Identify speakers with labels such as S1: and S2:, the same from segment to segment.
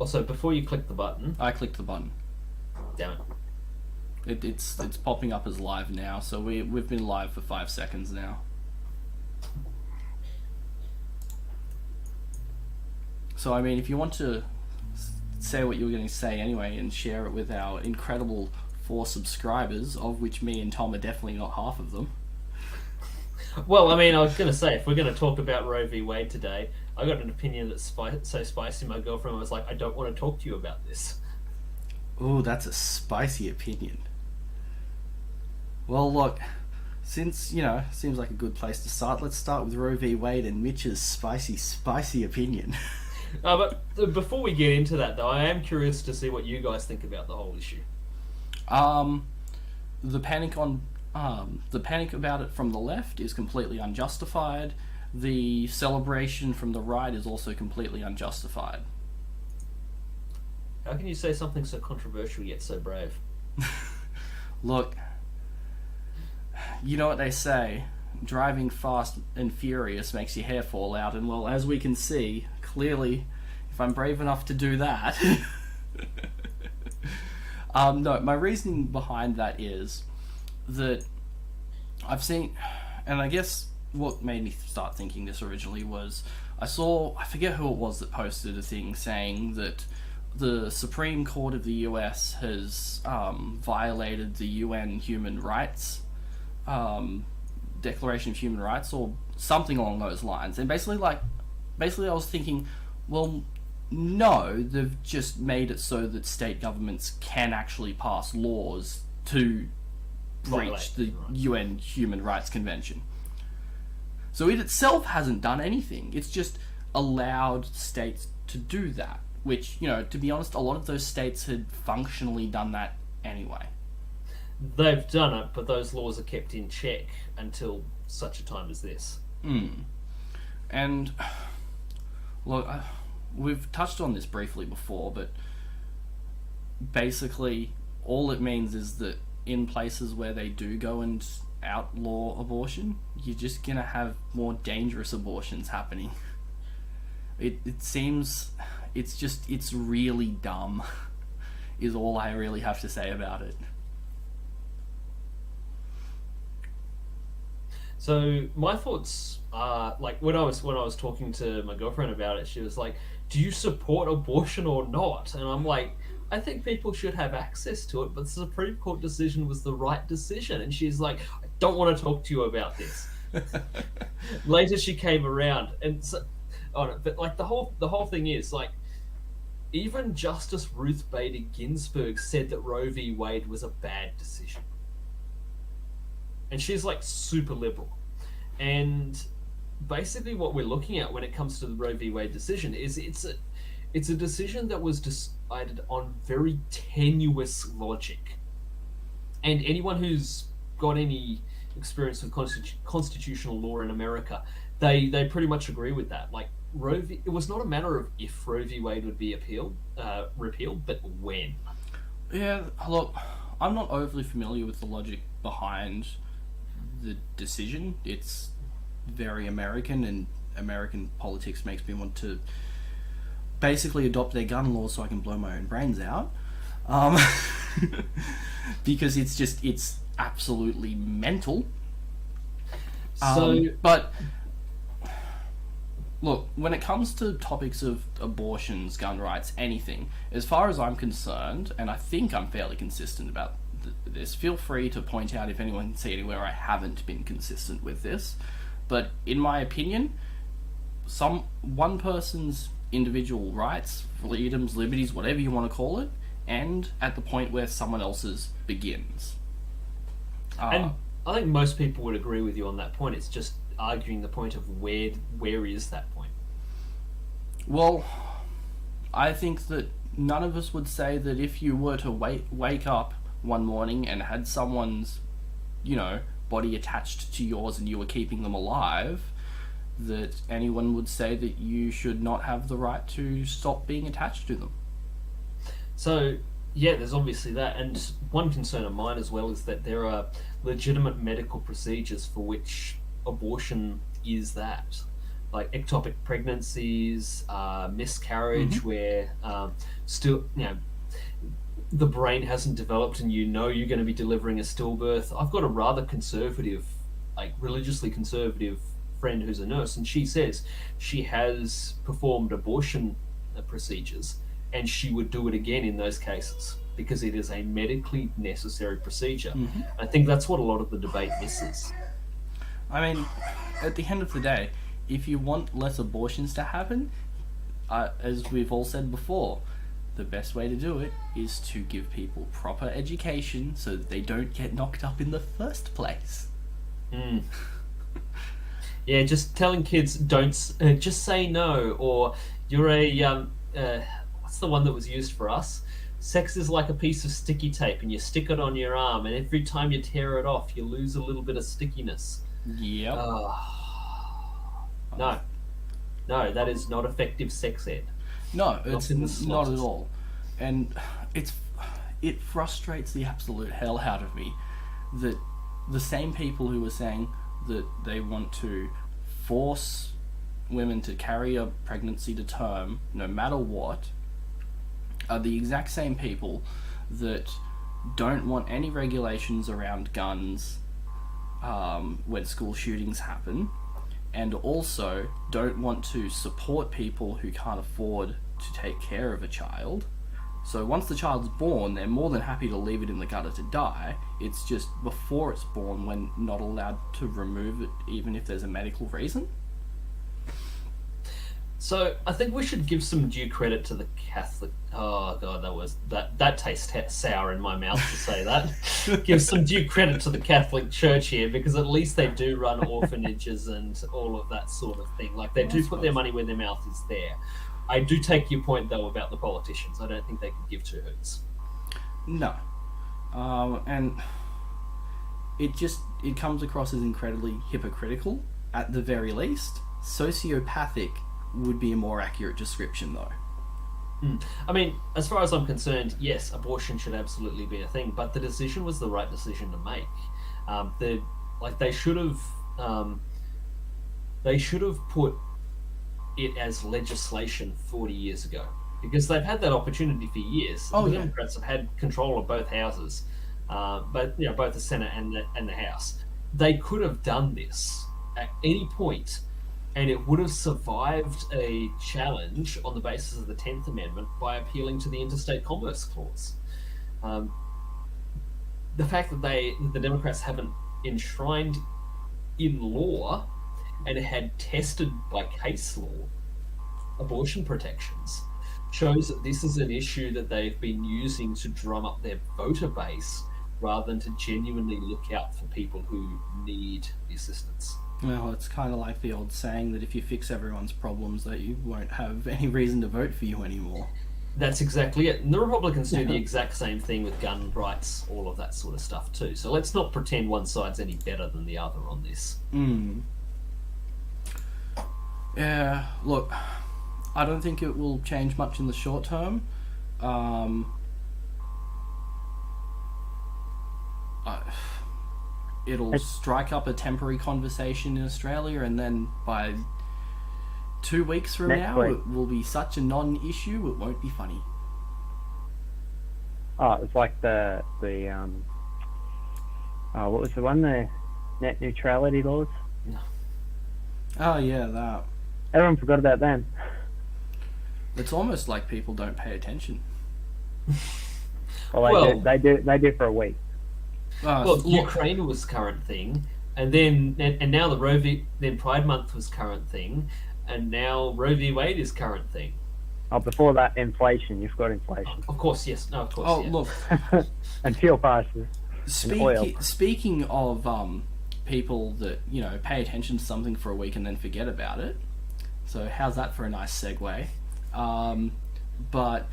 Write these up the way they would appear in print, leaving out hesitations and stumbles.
S1: Also, before you click the button,
S2: I clicked the button.
S1: damn
S2: It's popping up as live now, so we've been live for 5 seconds now. So I mean, if you want to say what you were going to say anyway and share it with our incredible 4 subscribers, of which me and Tom are definitely not half of them.
S1: Well, I mean, I was going to say, if we're going to talk about Roe v. Wade today, I got an opinion that's so spicy, my girlfriend was like, I don't want to talk to you about this.
S2: Ooh, that's a spicy opinion. Well, look, since, seems like a good place to start, let's start with Roe v. Wade and Mitch's spicy opinion.
S1: But before we get into that, though, I am curious to see what you guys think about the whole issue.
S2: The panic about it from the left is completely unjustified. The celebration from the right is also completely unjustified.
S1: How can you say something so controversial yet so brave?
S2: Look, you know what they say, driving fast and furious makes your hair fall out, and well, as we can see, clearly, if I'm brave enough to do that... No, my reasoning behind that is that I've seen, and I guess what made me start thinking this originally was I forget who it was that posted a thing saying that the Supreme Court of the US has violated the UN Human Rights Declaration of Human Rights or something along those lines. And basically I was thinking, well, no, they've just made it so that state governments can actually pass laws to breach the UN Human Rights Convention. So it itself hasn't done anything. It's just allowed states to do that, which, to be honest, a lot of those states had functionally done that anyway.
S1: They've done it, but those laws are kept in check until such a time as this.
S2: And, look, we've touched on this briefly before, but basically all it means is that in places where they do go and outlaw abortion, you're just gonna have more dangerous abortions happening. It seems it's really dumb is all I really have to say about it.
S1: So my thoughts are, like, when I was talking to my girlfriend about it, she was like, do you support abortion or not? And I'm like, I think people should have access to it, but the Supreme Court decision was the right decision. And she's like, I don't want to talk to you about this. Later she came around and but like the whole thing is, like, even Justice Ruth Bader Ginsburg said that Roe v. Wade was a bad decision. And she's like super liberal. And basically what we're looking at when it comes to the Roe v. Wade decision is it's a decision that was decided on very tenuous logic. And anyone who's got any experience with constitutional law in America, they pretty much agree with that. Like, it was not a matter of if Roe v. Wade would be repealed, but when.
S2: Yeah, look, I'm not overly familiar with the logic behind the decision. It's very American, and American politics makes me want to basically adopt their gun laws so I can blow my own brains out. Because it's absolutely mental. But look, when it comes to topics of abortions, gun rights, anything, as far as I'm concerned, and I think I'm fairly consistent about this, feel free to point out if anyone can see anywhere I haven't been consistent with this, but in my opinion, one person's individual rights, freedoms, liberties, whatever you want to call it, end at the point where someone else's begins.
S1: And I think most people would agree with you on that point. It's just arguing the point of where is that point?
S2: Well, I think that none of us would say that if you were to wake up one morning and had someone's, body attached to yours and you were keeping them alive, that anyone would say that you should not have the right to stop being attached to them.
S1: So, yeah, there's obviously that. And one concern of mine as well is that there are legitimate medical procedures for which abortion is that. like ectopic pregnancies, miscarriage, where still, the brain hasn't developed and you're going to be delivering a stillbirth. I've got a rather conservative, like religiously conservative friend who's a nurse, and she says she has performed abortion procedures and she would do it again in those cases because it is a medically necessary procedure. I think that's what a lot of the debate misses.
S2: I mean, at the end of the day, if you want less abortions to happen, as we've all said before, the best way to do it is to give people proper education so that they don't get knocked up in the first place.
S1: Yeah, just telling kids don't just say no, or you're a what's the one that was used for us? Sex is like a piece of sticky tape, and you stick it on your arm, and every time you tear it off, you lose a little bit of stickiness.
S2: Yep.
S1: No, that is not effective sex ed.
S2: No, it's
S1: in the
S2: not at
S1: slightest.
S2: all. And it frustrates the absolute hell out of me that the same people who are saying that they want to force women to carry a pregnancy to term no matter what are the exact same people that don't want any regulations around guns when school shootings happen, and also don't want to support people who can't afford to take care of a child. So once the child's born, they're more than happy to leave it in the gutter to die. It's just before it's born when not allowed to remove it, even if there's a medical reason.
S1: So I think we should give some due credit to the Catholic. Oh god, that tastes sour in my mouth to say that. Give some due credit to the Catholic Church here, because at least they do run orphanages and all of that sort of thing. Like they do put their money where their mouth is there. I do take your point though about the politicians. I don't think they could give two hoots.
S2: No, and it comes across as incredibly hypocritical at the very least. Sociopathic would be a more accurate description, though.
S1: I mean, as far as I'm concerned, yes, abortion should absolutely be a thing, but the decision was the right decision to make. They should have put it as legislation 40 years ago, because they've had that opportunity for years.
S2: Oh,
S1: the
S2: yeah.
S1: Democrats have had control of both houses, both the Senate and the House. They could have done this at any point, and it would have survived a challenge on the basis of the 10th Amendment by appealing to the Interstate Commerce Clause. The fact that the Democrats haven't enshrined in law and had tested by case law abortion protections shows that this is an issue that they've been using to drum up their voter base rather than to genuinely look out for people who need the assistance.
S2: Well, it's kind of like the old saying that if you fix everyone's problems, that you won't have any reason to vote for you anymore.
S1: That's exactly it. And the Republicans do the exact same thing with gun rights, all of that sort of stuff too. So let's not pretend one side's any better than the other on this.
S2: Yeah, look, I don't think it will change much in the short term. It'll strike up a temporary conversation in Australia, and then by 2 weeks from
S3: Next
S2: now,
S3: week.
S2: it will be such a non-issue, it won't be funny.
S3: Oh, it was like the what was the one? The net neutrality laws.
S2: Oh yeah, that.
S3: Everyone forgot about them.
S2: It's almost like people don't pay attention.
S3: Well, they do for a week.
S1: Well, Ukraine was current thing, and now the then Pride Month was current thing, and now Roe v. Wade is current thing.
S3: Oh, before that, inflation. You've got inflation.
S1: Of course, yes. No, of course.
S2: Oh,
S1: yeah.
S2: look,
S3: And fuel prices. oil.
S2: Speaking of people that, pay attention to something for a week and then forget about it. So how's that for a nice segue? But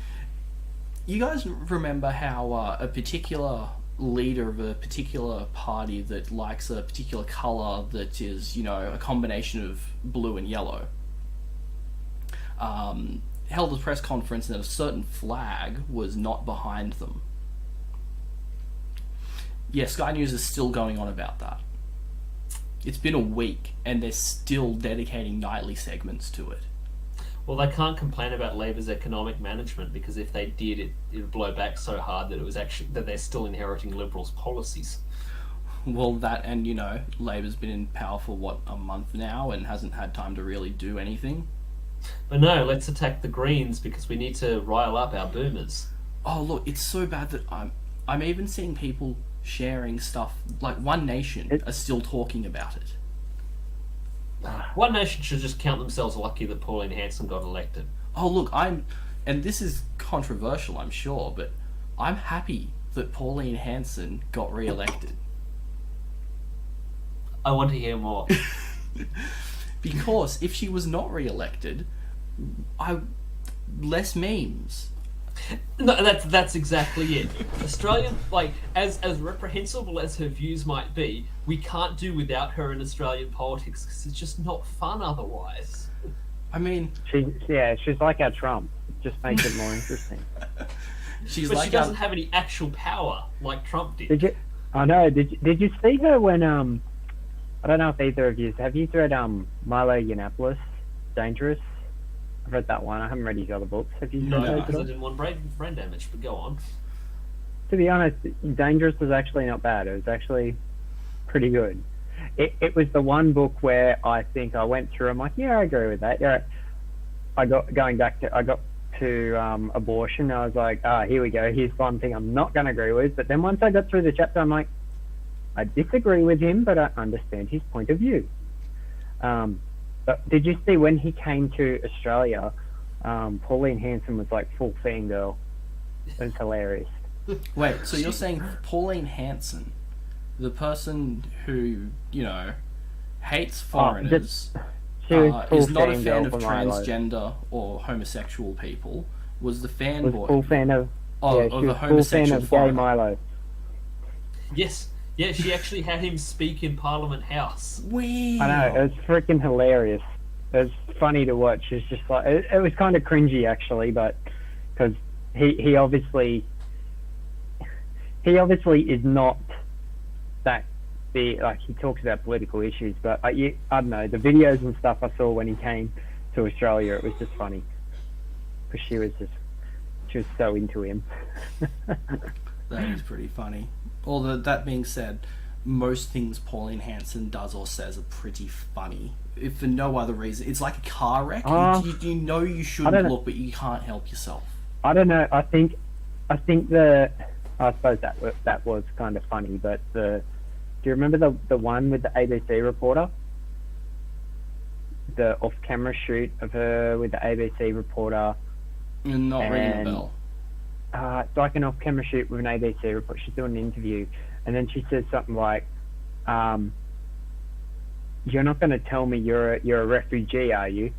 S2: you guys remember how a particular leader of a particular party that likes a particular colour that is, a combination of blue and yellow, held a press conference and a certain flag was not behind them. Yeah, Sky News is still going on about that. It's been a week, and they're still dedicating nightly segments to it.
S1: Well, they can't complain about Labor's economic management because if they did, it would blow back so hard that it was actually that they're still inheriting Liberals' policies.
S2: Well, that and Labor's been in power for what, a month now, and hasn't had time to really do anything.
S1: But no, let's attack the Greens because we need to rile up our boomers.
S2: Oh look, it's so bad that I'm even seeing people sharing stuff like One Nation are still talking about it.
S1: One Nation should just count themselves lucky that Pauline Hanson got elected.
S2: Oh look, and this is controversial, I'm sure, but I'm happy that Pauline Hanson got re-elected.
S1: I want to hear more.
S2: Because if she was not re-elected, less memes.
S1: No, that's exactly it. Australian, like, as reprehensible as her views might be, we can't do without her in Australian politics because it's just not fun otherwise.
S2: I mean,
S3: she's like our Trump. It just makes it more interesting.
S1: But she doesn't have any actual power like Trump did.
S3: Did you? I know. Did you see her when I don't know if either of you have you read Milo Yiannopoulos, Dangerous? I've read that one. I haven't read his other books. Have you?
S1: No,
S3: read those
S1: because
S3: at
S1: I
S3: all?
S1: didn't want brain damage. But go on.
S3: To be honest, Dangerous was actually not bad. It was actually pretty good. It was the one book where I think I went through. I'm like, yeah, I agree with that. Yeah, I got to abortion. I was like, here we go. Here's one thing I'm not going to agree with. But then once I got through the chapter, I'm like, I disagree with him, but I understand his point of view. But did you see when he came to Australia, Pauline Hanson was like full fangirl. It was hilarious.
S2: wait, so you're saying Pauline Hanson, the person who, hates foreigners,
S3: She was full
S2: is not a fan
S3: fangirl
S2: of
S3: for Milo.
S2: transgender or homosexual people, was the
S3: Was
S2: fanboy
S3: full fan of
S2: of
S3: she
S2: a
S3: was full fan
S2: homosexual
S3: of gay
S2: foreigner.
S3: Milo.
S1: Yes. Yeah, she actually had him speak in Parliament House.
S2: Weird.
S3: I know, it was freaking hilarious. It was funny to watch. It's just like it was kind of cringy actually, but because he obviously is not that big. Like he talks about political issues, but I don't know, the videos and stuff I saw when he came to Australia, it was just funny because she was so into him.
S2: That is pretty funny. Although, that being said, most things Pauline Hanson does or says are pretty funny. If for no other reason. It's like a car wreck. You know you shouldn't look, but you can't help yourself.
S3: I don't know. I think I suppose that was kind of funny, but do you remember the one with the ABC reporter? The off-camera shoot of her with the ABC reporter.
S2: Not ringing a bell.
S3: It's like an off-camera shoot with an ABC reporter. She's doing an interview, and then she says something like, "You're not going to tell me you're a refugee, are you?"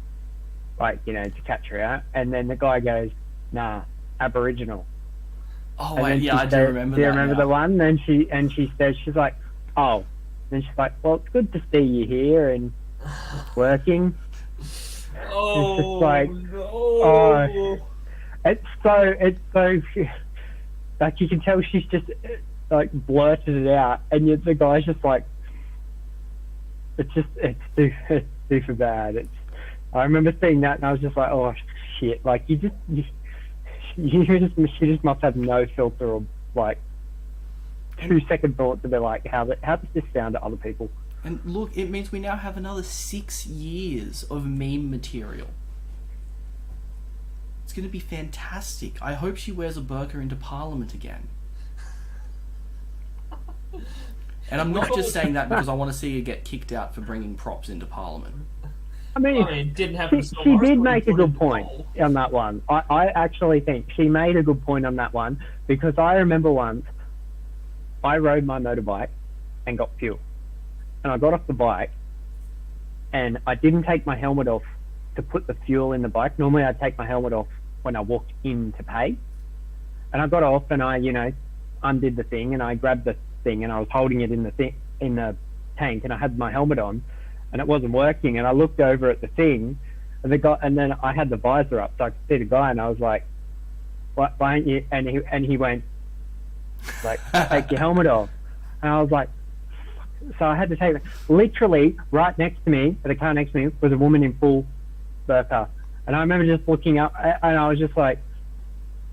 S3: Like, to catch her out. And then the guy goes, "Nah, Aboriginal."
S2: Oh
S3: And
S2: wait,
S3: then
S2: yeah,
S3: she
S2: I do
S3: says-
S2: remember
S3: Do you
S2: that.
S3: remember
S2: now.
S3: the one? Then she says, she's like, "Oh." Then she's like, "Well, it's good to see you here and working."
S1: Oh,
S3: like,
S1: no.
S3: It's so like you can tell she's just like blurted it out, and yet the guy's just like, it's super bad. I remember seeing that and I was just like, oh shit! Like she just must have no filter or like 2-second thoughts to be like, how does this sound to other people?
S2: And look, it means we now have another 6 years of meme material. It's going to be fantastic. I hope she wears a burqa into Parliament again. And I'm not just saying that because I want to see her get kicked out for bringing props into Parliament.
S3: I mean,
S1: It didn't happen.
S3: she did make a good point on that one. I actually think she made a good point on that one, because I remember once I rode my motorbike and got fuel, and I got off the bike and I didn't take my helmet off to put the fuel in the bike. Normally I'd take my helmet off when I walked in to pay, and I got off and I undid the thing and I grabbed the thing and I was holding it in the tank, and I had my helmet on and it wasn't working, and I looked over at the thing and then I had the visor up so I could see the guy, and I was like, why aren't you? And he went like, take your helmet off. And I was like, So I had to take literally right next to me, the car next to me, was a woman in full burqa. And I remember just looking up, and I was just like,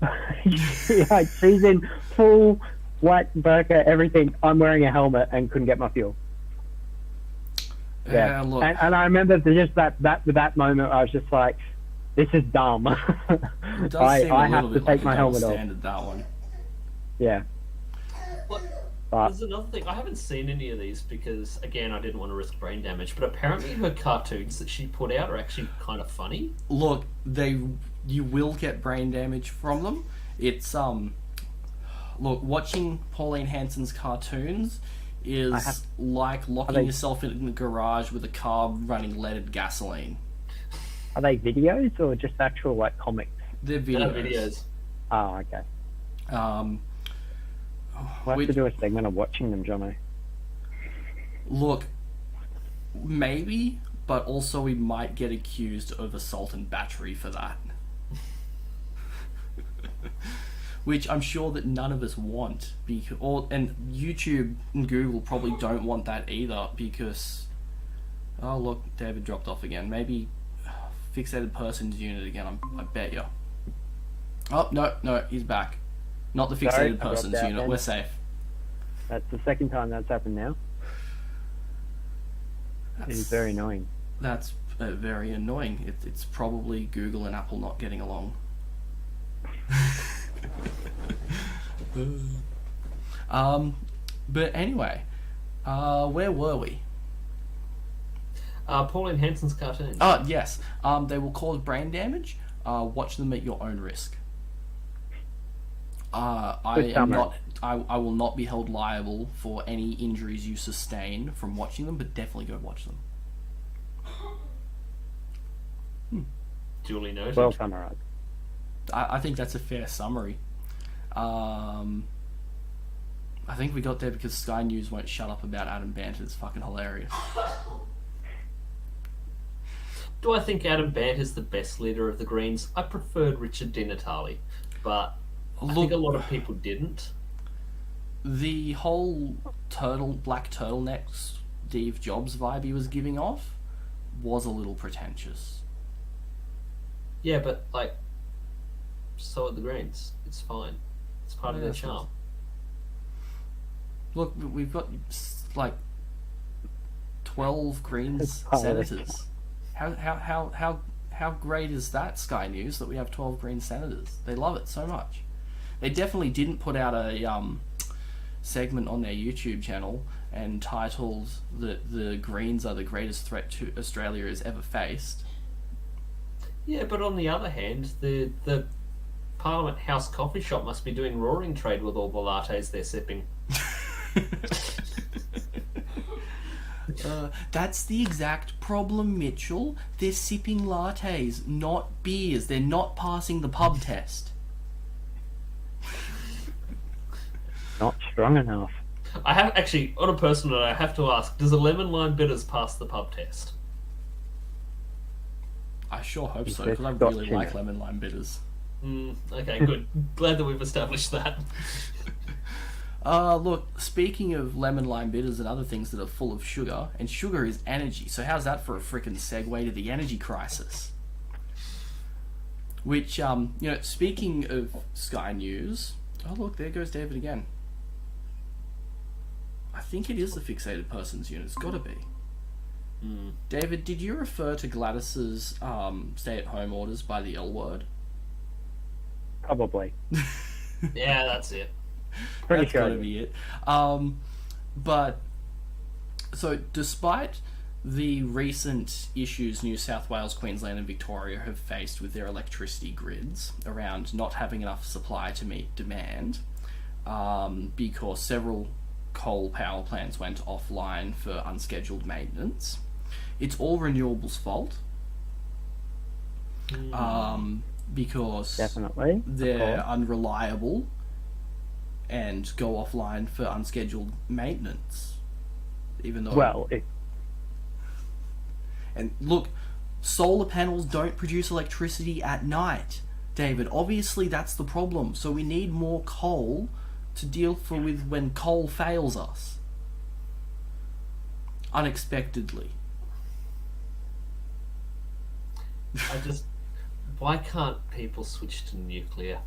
S3: like she's in full white burqa, everything. I'm wearing a helmet and couldn't get my fuel.
S2: Yeah, look.
S3: And I remember just that moment, I was just like, this is dumb.
S2: It does seem
S3: I
S2: a
S3: have
S2: little
S3: to
S2: bit
S3: take
S2: like
S3: my
S2: a
S3: helmet
S2: double
S3: off.
S2: standard, that one.
S3: Yeah. But
S1: There's another thing. I haven't seen any of these because, again, I didn't want to risk brain damage. But apparently, her cartoons that she put out are actually kind of funny.
S2: Look, you will get brain damage from them. It's look, watching Pauline Hanson's cartoons is like locking yourself in the garage with a car running leaded gasoline.
S3: are they videos or just actual like comics?
S2: They're
S1: They're
S2: videos.
S1: videos.
S3: Oh, okay. We'll have to do a segment of watching them, Jono.
S2: Look, maybe, but also we might get accused of assault and battery for that. Which I'm sure that none of us want, and YouTube and Google probably don't want that either, because... Oh look, David dropped off again. Maybe fixated persons unit again, I bet you. Oh, no, he's back. Not the fixated
S3: Sorry, I dropped
S2: persons
S3: out
S2: unit,
S3: then.
S2: we're safe.
S3: That's the second time that's happened now. It is very annoying.
S2: That's very annoying. It's probably Google and Apple not getting along. But anyway, where were we?
S1: Pauline Hanson's cartoons.
S2: Oh, yes. They will cause brain damage. Watch them at your own risk. I will not be held liable for any injuries you sustain from watching them, but definitely go watch them.
S1: Duly noted.
S3: Well summarized.
S2: I think that's a fair summary. I think we got there because Sky News won't shut up about Adam Banter. It's fucking hilarious.
S1: Do I think Adam Bant is the best leader of the Greens? I preferred Richard Di Natale, but I think a lot of people didn't.
S2: The whole black turtleneck Steve Jobs vibe he was giving off was a little pretentious.
S1: Yeah, but like, so are the Greens. It's fine. It's part of their charm.
S2: Look, we've got like 12 Greens senators. How great is that, Sky News, that we have 12 Green senators? They love it so much. They definitely didn't put out a segment on their YouTube channel and titled that the Greens are the greatest threat to Australia has ever faced.
S1: Yeah, but on the other hand, the Parliament House coffee shop must be doing roaring trade with all the lattes they're sipping.
S2: That's the exact problem, Mitchell. They're sipping lattes, not beers. They're not passing the pub test.
S3: Not strong enough.
S1: I have actually, on a personal note, I have to ask: does a lemon lime bitters pass the pub test?
S2: I sure hope so,
S3: It's
S2: because I
S3: got
S2: really
S3: to
S2: like
S3: it.
S2: lemon lime bitters.
S1: Okay, good. Glad that we've established that.
S2: Look, speaking of lemon lime bitters and other things that are full of sugar, and sugar is energy, so how's that for a frickin' segue to the energy crisis? Which, speaking of Sky News... Oh, look, there goes David again. I think it is the fixated persons unit. It's gotta be. David, did you refer to Gladys's stay-at-home orders by the L word?
S3: Probably.
S1: Yeah, that's it.
S3: Pretty
S2: That's
S3: sure.
S2: gotta be it. But so, despite the recent issues New South Wales, Queensland, and Victoria have faced with their electricity grids around not having enough supply to meet demand, because several coal power plants went offline for unscheduled maintenance, it's all renewables' fault. Because
S3: Definitely.
S2: they're unreliable and go offline for unscheduled maintenance. Even though...
S3: Well,
S2: And look, solar panels don't produce electricity at night, David. Obviously that's the problem. So we need more coal to deal with when coal fails us. unexpectedly.
S1: Why can't people switch to nuclear?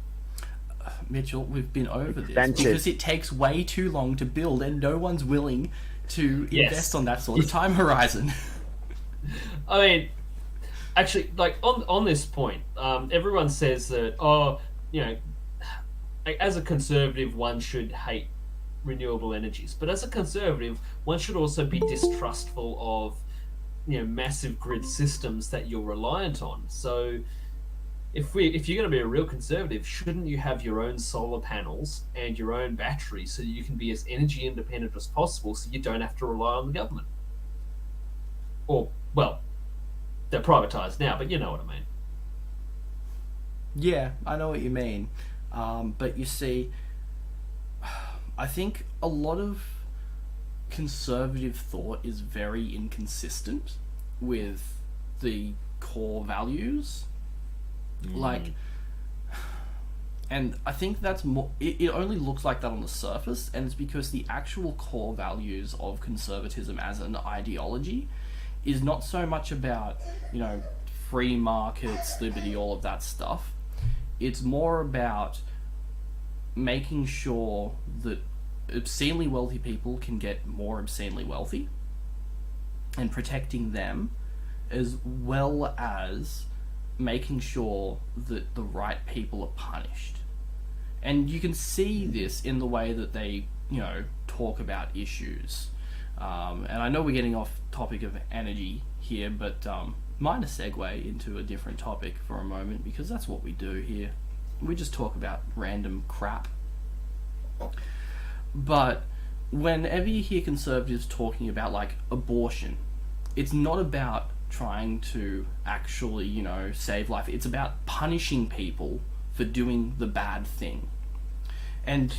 S2: Mitchell, we've been over this
S3: Expensive.
S2: because it takes way too long to build, and no one's willing to
S1: Yes.
S2: invest on that sort of time horizon.
S1: I mean, actually, like on this point, everyone says that as a conservative, one should hate renewable energies, but as a conservative, one should also be distrustful of massive grid systems that you're reliant on. So, if you're going to be a real conservative, shouldn't you have your own solar panels and your own batteries so that you can be as energy independent as possible, so you don't have to rely on the government? Or, well, they're privatized now, but you know what I mean.
S2: Yeah, I know what you mean. But you see, I think a lot of conservative thought is very inconsistent with the core values. Like, and I think that's more, it only looks like that on the surface, and it's because the actual core values of conservatism as an ideology is not so much about, free markets, liberty, all of that stuff. It's more about making sure that obscenely wealthy people can get more obscenely wealthy and protecting them, as well as making sure that the right people are punished. And you can see this in the way that they, talk about issues. And I know we're getting off topic of energy here, but minor segue into a different topic for a moment, because that's what we do here. We just talk about random crap. But whenever you hear conservatives talking about, like, abortion, it's not about trying to actually, save life. It's about punishing people for doing the bad thing. And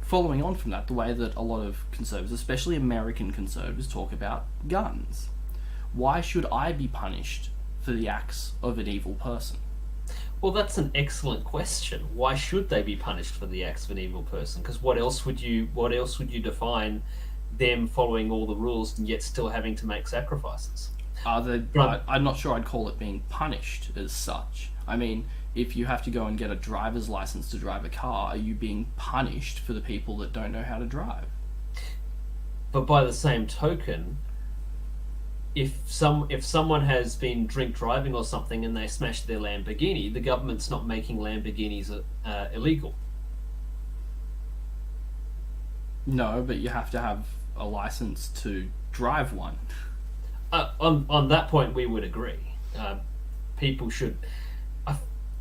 S2: following on from that, the way that a lot of conservatives, especially American conservatives, talk about guns. Why should I be punished for the acts of an evil person?
S1: Well, that's an excellent question. Why should they be punished for the acts of an evil person? Because what else would you define them following all the rules and yet still having to make sacrifices?
S2: I'm not sure I'd call it being punished as such. I mean, if you have to go and get a driver's license to drive a car, are you being punished for the people that don't know how to drive?
S1: But by the same token, if someone has been drink driving or something and they smash their Lamborghini, the government's not making Lamborghinis illegal.
S2: No, but you have to have a license to drive one.
S1: On that point, we would agree. People should.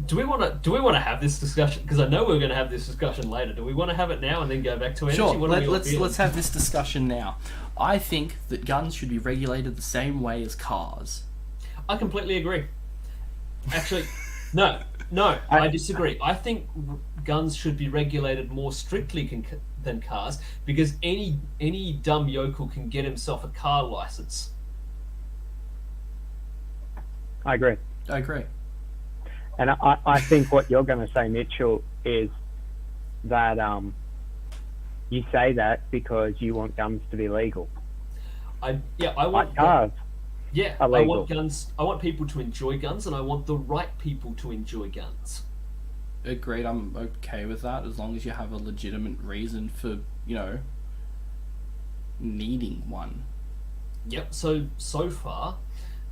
S1: Do we want to have this discussion? Because I know we're going to have this discussion later. Do we want to have it now and then go back to energy?
S2: Sure.
S1: What are we all feeling?
S2: Let's have this discussion now. I think that guns should be regulated the same way as cars.
S1: I completely agree. Actually, no, I disagree. I think guns should be regulated more strictly than cars, because any dumb yokel can get himself a car license.
S3: I agree. And I think what you're going to say, Mitchell, is that you say that because you want guns to be legal.
S1: I want
S3: Like cars.
S1: Yeah,
S3: are
S1: I
S3: legal.
S1: want guns. I want people to enjoy guns, and I want the right people to enjoy guns.
S2: Agreed, I'm okay with that, as long as you have a legitimate reason for, needing one.
S1: Yep. So far,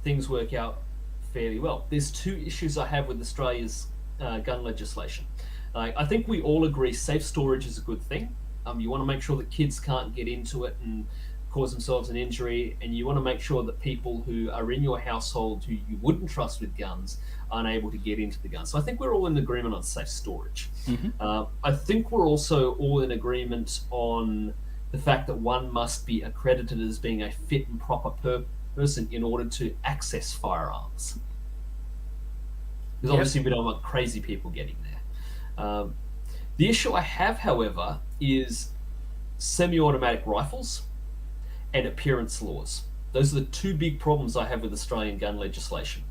S1: things work out fairly well. There's two issues I have with Australia's gun legislation. I think we all agree safe storage is a good thing. You want to make sure that kids can't get into it and cause themselves an injury, and you want to make sure that people who are in your household who you wouldn't trust with guns aren't able to get into the gun. So I think we're all in agreement on safe storage.
S2: Mm-hmm.
S1: I think we're also all in agreement on the fact that one must be accredited as being a fit and proper person in order to access firearms. Because obviously we don't want crazy people getting there. The issue I have, however, is semi-automatic rifles and appearance laws. Those are the two big problems I have with Australian gun legislation.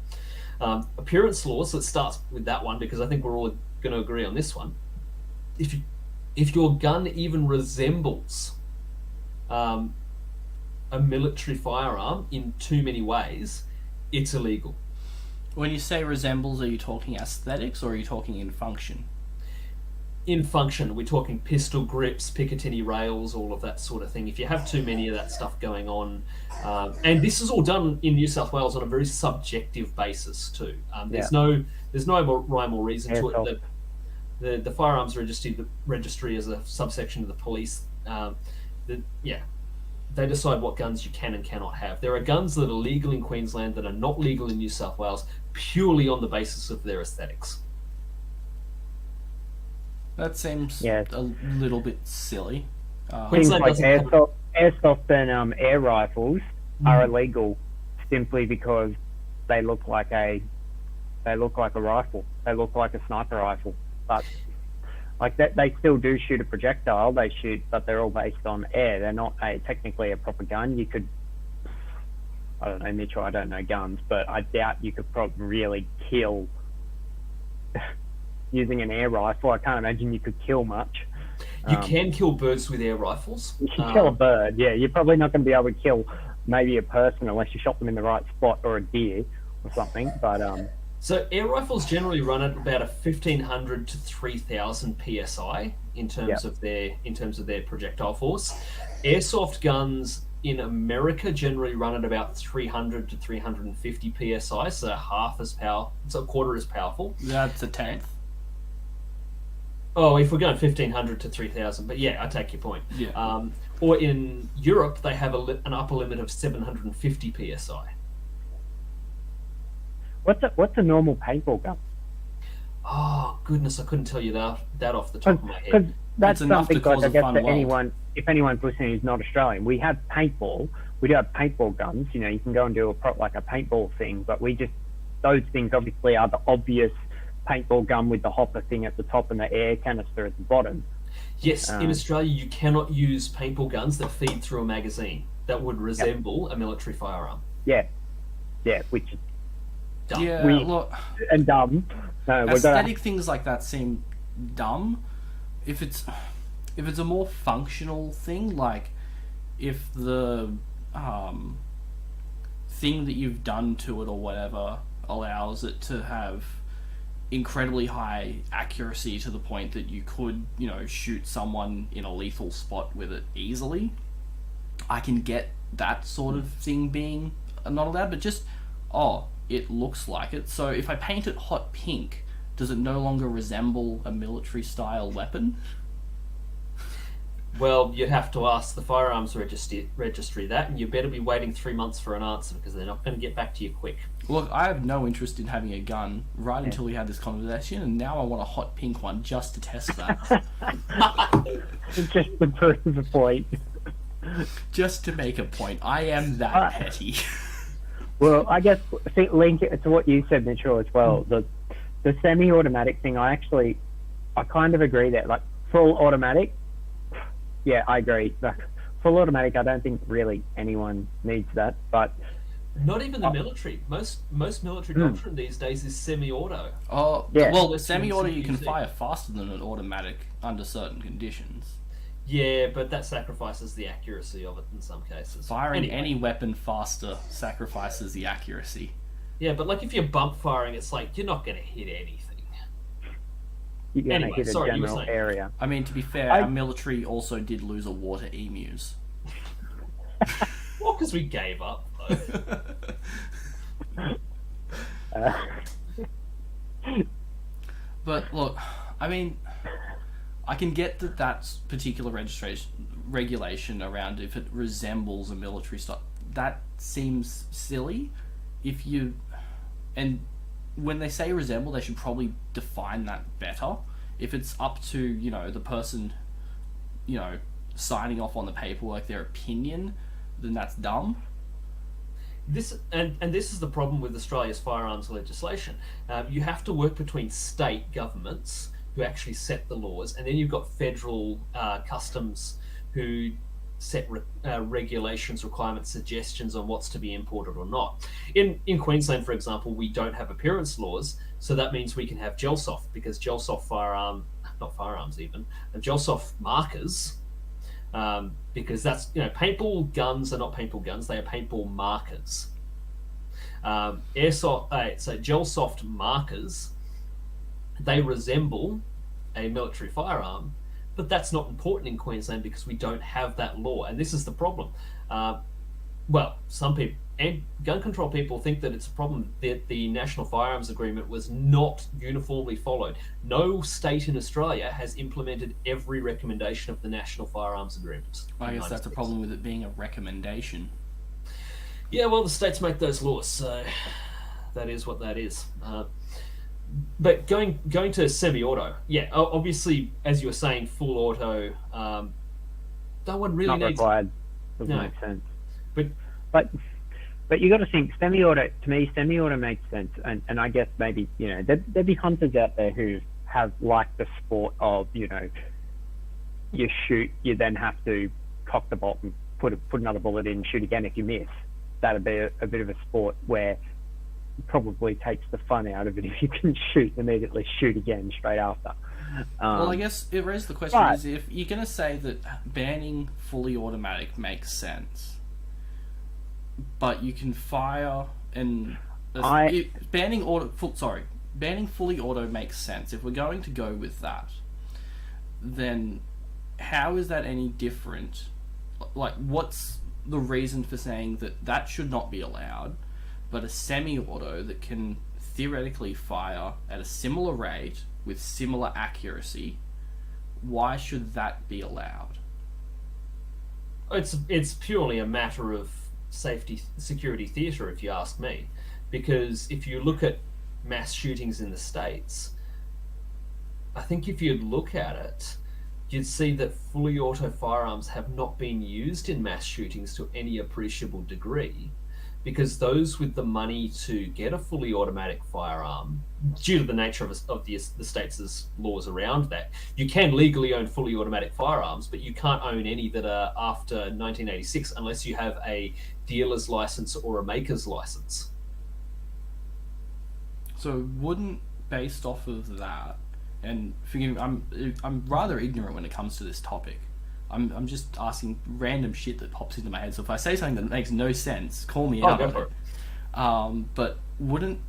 S1: Appearance laws, let's start with that one, because I think we're all going to agree on this one. If your gun even resembles a military firearm in too many ways, it's illegal.
S2: When you say resembles, are you talking aesthetics or are you talking in function?
S1: In function, we're talking pistol grips, Picatinny rails, all of that sort of thing. If you have too many of that stuff going on, and this is all done in New South Wales on a very subjective basis too. There's no rhyme or reason to it. The firearms registry is a subsection of the police. They decide what guns you can and cannot have. There are guns that are legal in Queensland that are not legal in New South Wales purely on the basis of their aesthetics.
S2: That seems a little bit silly.
S3: Things
S1: Queensland
S3: like
S1: doesn't
S3: airsoft and air rifles are illegal simply because they look like a rifle. They look like a sniper rifle, but like that, they still do shoot a projectile. They shoot, but they're all based on air. They're not technically a proper gun. You could, I don't know, Mitchell, I don't know guns, but I doubt you could probably really kill using an air rifle. I can't imagine you could kill much.
S1: You can kill birds with air rifles.
S3: You can kill a bird, yeah. You're probably not going to be able to kill maybe a person unless you shot them in the right spot, or a deer or something. But
S1: so air rifles generally run at about a 1,500 to 3,000 psi in terms of their projectile force. Airsoft guns in America generally run at about 300 to 350 psi, so a quarter as powerful.
S2: That's a tenth.
S1: Oh, if we're going 1,500 to 3,000, but yeah, I take your point.
S2: Yeah.
S1: Or in Europe, they have an upper limit of 750 psi.
S3: what's a normal paintball gun?
S1: Oh goodness, I couldn't tell you that off the top of my head.
S3: Because that's
S2: It's enough
S3: something
S2: to
S3: like
S2: cause
S3: I
S2: a
S3: guess
S2: fun
S3: for
S2: world.
S3: anyone, if anyone's listening who's not Australian, we have paintball. We do have paintball guns. You know, you can go and do a paintball thing, but those things obviously are the obvious paintball gun with the hopper thing at the top and the air canister at the bottom.
S1: Yes, in Australia, you cannot use paintball guns that feed through a magazine that would resemble a military firearm.
S3: Yeah, which is
S1: Dumb.
S2: Yeah, look,
S3: and dumb. No,
S2: aesthetic things like that seem dumb. If it's a more functional thing, like if the thing that you've done to it or whatever allows it to have incredibly high accuracy to the point that you could, shoot someone in a lethal spot with it easily, I can get that sort of thing being not allowed, but just, it looks like it. So if I paint it hot pink, does it no longer resemble a military style weapon?
S1: Well, you'd have to ask the firearms registry that, and you better be waiting 3 months for an answer because they're not going to get back to you quick.
S2: Look, I have no interest in having a gun until we had this conversation, and now I want a hot pink one just to test that.
S3: just to prove the point.
S2: Just to make a point. I am that petty.
S3: Well, I guess link it to what you said, Mitchell, as well. The semi-automatic thing, I kind of agree there. Like full automatic, yeah, I agree. Like full automatic, I don't think really anyone needs that. But
S1: not even the military. Most military doctrine these days is semi-auto.
S2: Oh,
S3: yeah.
S2: Well, semi-auto you can fire faster than an automatic under certain conditions.
S1: Yeah, but that sacrifices the accuracy of it in some cases.
S2: Firing any weapon faster sacrifices the accuracy.
S1: Yeah, but like if you're bump firing, it's like you're not going to hit anything.
S3: You're going to hit a general area.
S2: I mean, to be fair, our military also did lose a war to emus.
S1: Well, because we gave up, though.
S2: But look, I mean, I can get that particular regulation around if it resembles a military style. That seems silly. And when they say resemble, they should probably define that better. If it's up to, the person, signing off on the paperwork, their opinion, then that's dumb.
S1: This is the problem with Australia's firearms legislation. You have to work between state governments who actually set the laws, and then you've got federal customs who set regulations, requirements, suggestions on what's to be imported or not. In Queensland, for example, we don't have appearance laws, so that means we can have Gelsoft, because Gelsoft gel soft markers because that's, paintball guns are not paintball guns; they are paintball markers. Airsoft, so gel soft markers, they resemble a military firearm, but that's not important in Queensland because we don't have that law, and this is the problem. Well, some people and gun control people think that it's a problem that the National Firearms Agreement was not uniformly followed. No state in Australia has implemented every recommendation of the National Firearms Agreement.
S2: I guess that's a problem with it being a recommendation.
S1: Yeah, well, the states make those laws, so that is what that is. But going to semi-auto, yeah, obviously, as you were saying, full auto, no one really
S3: Not
S1: needs.
S3: required. Doesn't
S1: No.
S3: make sense.
S1: But
S3: But you got to think semi-auto. To me, semi-auto makes sense, and I guess maybe there'd be hunters out there who have liked the sport of you shoot, you then have to cock the bolt and put another bullet in, shoot again if you miss. That'd be a bit of a sport where it probably takes the fun out of it if you can shoot immediately, shoot again straight after.
S2: Well, I guess it raises the question:
S3: but-
S2: is if you're going to say that banning fully automatic makes sense, but you can fire and banning fully auto makes sense. If we're going to go with that, then how is that any different? Like, what's the reason for saying that should not be allowed, but a semi-auto that can theoretically fire at a similar rate with similar accuracy, why should that be allowed?
S1: it's purely a matter of security theatre, if you ask me, because if you look at mass shootings in the States, I think if you'd look at it, you'd see that fully auto firearms have not been used in mass shootings to any appreciable degree, because those with the money to get a fully automatic firearm, due to the nature of the states' laws around that, you can legally own fully automatic firearms, but you can't own any that are after 1986 unless you have a dealer's license or a maker's license.
S2: So wouldn't, based off of that, and forgive me, I'm rather ignorant when it comes to this topic. I'm just asking random shit that pops into my head. So if I say something that makes no sense, call me out
S1: go
S2: on
S1: for
S2: it.
S1: it.
S2: But wouldn't,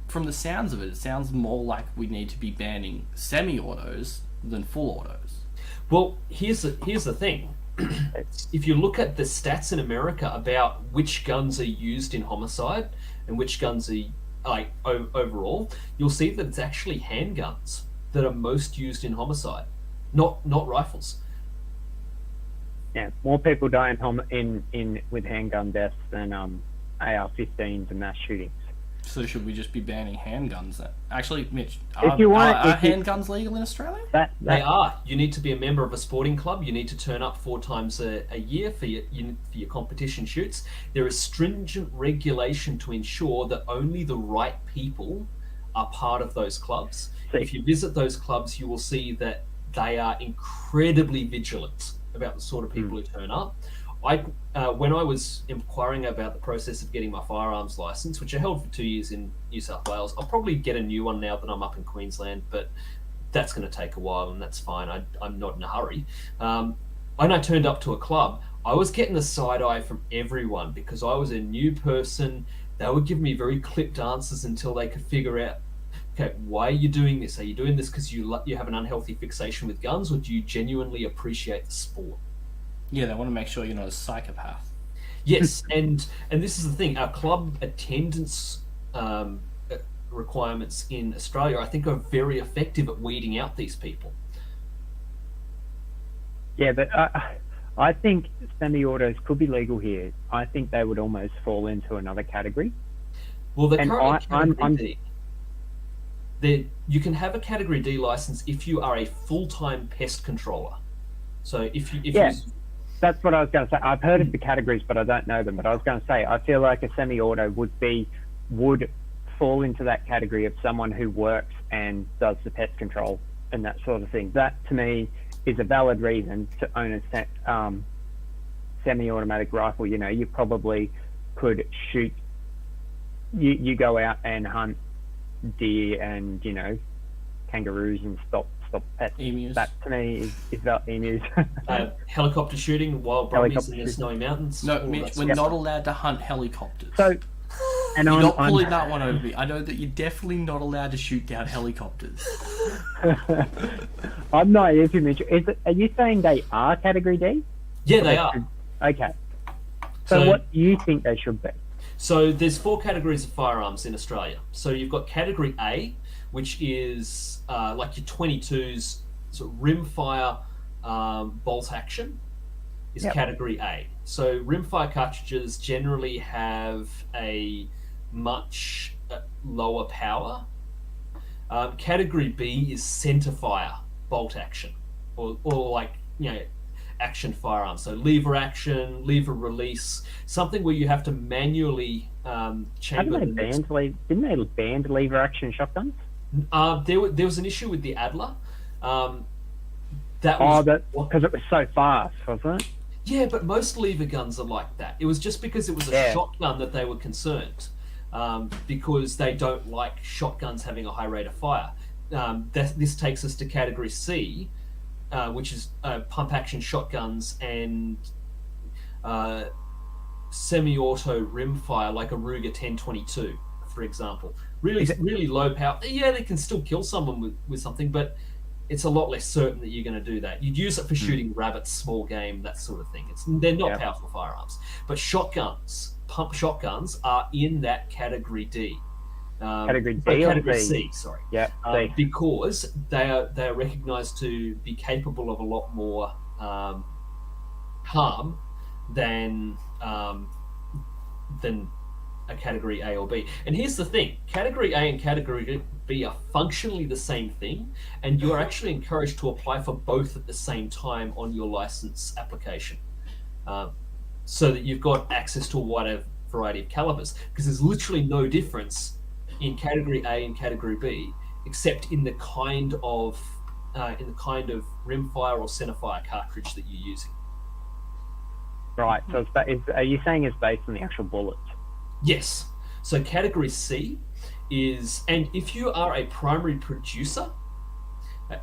S2: from the sounds of it, it sounds more like we need to be banning semi-autos than full autos.
S1: Well, here's the thing. If you look at the stats in America about which guns are used in homicide and which guns are overall, you'll see that it's actually handguns that are most used in homicide, not rifles.
S3: Yeah, more people die in with handgun deaths than AR-15s and mass shootings.
S2: So should we just be banning handguns then? Actually, Mitch,
S3: If you want-
S2: are
S3: if you-
S2: handguns legal in Australia?
S1: They are. You need to be a member of a sporting club. You need to turn up 4 times a year for your competition shoots. There is stringent regulation to ensure that only the right people are part of those clubs. If you visit those clubs, you will see that they are incredibly vigilant about the sort of people who turn up. When I was inquiring about the process of getting my firearms license, which I held for 2 years in New South Wales, I'll probably get a new one now that I'm up in Queensland, but that's going to take a while, and that's fine. I'm not in a hurry. When I turned up to a club, I was getting the side eye from everyone because I was a new person. They would give me very clipped answers until they could figure out, okay, why are you doing this? Are you doing this because you have an unhealthy fixation with guns, or do you genuinely appreciate the sport?
S2: Yeah, they want to make sure you're not a psychopath.
S1: Yes, and this is the thing. Our club attendance requirements in Australia, I think, are very effective at weeding out these people.
S3: Yeah, but I think semi-autos could be legal here. I think they would almost fall into another category.
S1: Well, they're
S3: And
S1: currently
S3: I'm-
S1: Category D. You can have a Category D license if you are a full-time pest controller. So if you
S3: That's what I was going to say. I've heard of the categories, but I don't know them. But I was going to say, I feel like a semi-auto would fall into that category of someone who works and does the pest control and that sort of thing. That, to me, is a valid reason to own a semi-automatic rifle. You probably could shoot. You go out and hunt deer and kangaroos and or pets.
S2: Emus.
S3: That to me is about emus.
S1: Helicopter shooting, wild brumbies
S3: Helicopter
S1: in the
S3: shooting.
S1: snowy mountains.
S2: No,
S1: all
S2: Mitch,
S1: that
S2: we're
S1: sort of
S2: not allowed to hunt helicopters.
S3: So, and
S2: You're
S3: I'm,
S2: not pulling
S3: I'm,
S2: that one over me. I know that you're definitely not allowed to shoot down helicopters.
S3: I'm not with you, Mitchell. Are you saying they are Category D?
S1: Yeah, they are.
S3: Okay. So what do you think they should be?
S1: So there's 4 categories of firearms in Australia. So you've got Category A, which is like your 22s, sort of rimfire bolt action is Category A. So rimfire cartridges generally have a much lower power. Category B is centerfire bolt action, or like, you know, action firearms. So lever action, lever release, something where you have to manually chamber.
S3: Didn't they ban lever action shotguns?
S1: There was an issue with the Adler. That was
S3: because it was so fast, wasn't it?
S1: Yeah, but most lever guns are like that. It was just because it was a shotgun that they were concerned, because they don't like shotguns having a high rate of fire. This takes us to Category C, which is pump action shotguns and semi-auto rimfire, like a Ruger 1022, for example. Really low power. Yeah, they can still kill someone with something, but it's a lot less certain that you're going to do that. You'd use it for shooting rabbits, small game, that sort of thing. They're not powerful firearms. But shotguns, pump shotguns, are in that Category D.
S3: Category D or
S1: Category
S3: C?
S1: C, sorry.
S3: Yeah,
S1: because they are recognised to be capable of a lot more harm than a Category A or B. And here's the thing: Category A and Category B are functionally the same thing, and you're actually encouraged to apply for both at the same time on your license application, so that you've got access to a wider variety of calibers. Because there's literally no difference in Category A and Category B, except in the kind of rimfire or centerfire cartridge that you're using.
S3: Right. So are you saying it's based on the actual bullets?
S1: Yes. So Category C is, and if you are a primary producer,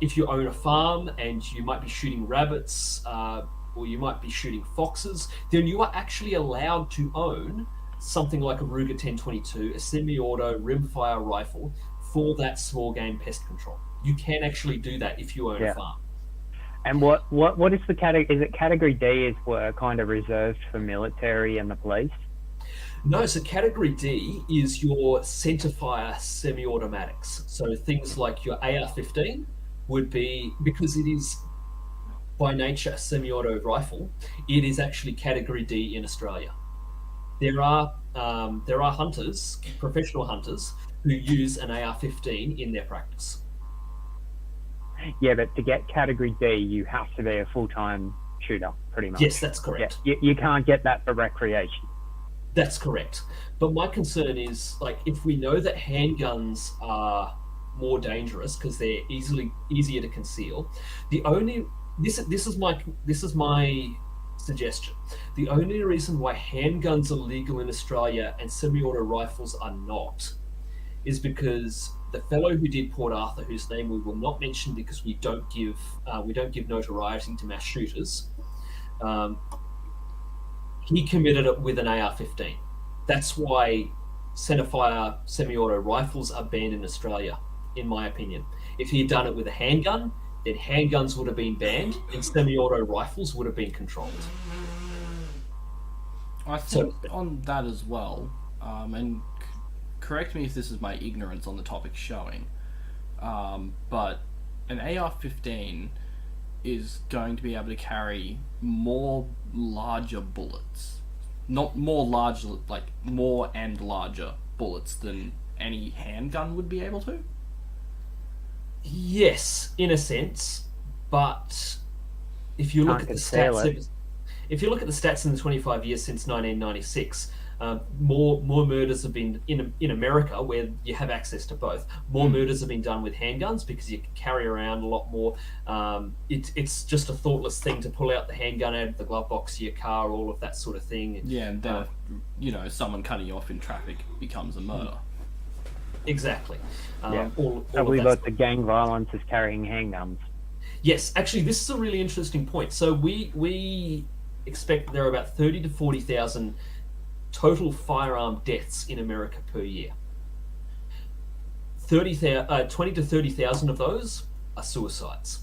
S1: if you own a farm and you might be shooting rabbits, or you might be shooting foxes, then you are actually allowed to own something like a Ruger 1022, a semi-auto rimfire rifle for that small game pest control. You can actually do that if you own a farm.
S3: And what is the category? Is it Category D is kind of reserved for military and the police?
S1: No, so Category D is your centerfire semi-automatics. So things like your AR-15 would be, because it is by nature a semi-auto rifle, it is actually Category D in Australia. There are hunters, professional hunters, who use an AR-15 in their practice.
S3: Yeah, but to get Category D, you have to be a full-time shooter, pretty much.
S1: Yes, that's correct.
S3: Yeah, you can't get that for recreation. That's
S1: correct. But my concern is, like, if we know that handguns are more dangerous because they're easier to conceal, this is my suggestion. The only reason why handguns are legal in Australia and semi-auto rifles are not is because the fellow who did Port Arthur, whose name we will not mention because we don't give notoriety to mass shooters, he committed it with an AR-15. That's why centerfire semi-auto rifles are banned in Australia, in my opinion. If he had done it with a handgun, then handguns would have been banned and semi-auto rifles would have been controlled.
S2: I think on that as well, and correct me if this is my ignorance on the topic showing, but an AR-15 is going to be able to carry more larger bullets. Not more larger, like more and larger bullets than any handgun would be able to?
S1: Yes, in a sense, but if you look at the stats, in the 25 years since 1996, more murders have been in America, where you have access to both. More murders have been done with handguns because you can carry around a lot more. It's just a thoughtless thing to pull out the handgun out of the glove box of your car, all of that sort of thing.
S2: Yeah, and then someone cutting you off in traffic becomes a murder.
S1: Exactly.
S3: Yeah.
S1: All
S3: I
S1: of
S3: believe
S1: that.
S3: that the gang violence is carrying handguns.
S1: Yes, actually, this is a really interesting point. So we expect there are about 30 to 40,000 total firearm deaths in America per year. 20 to 30,000 of those are suicides.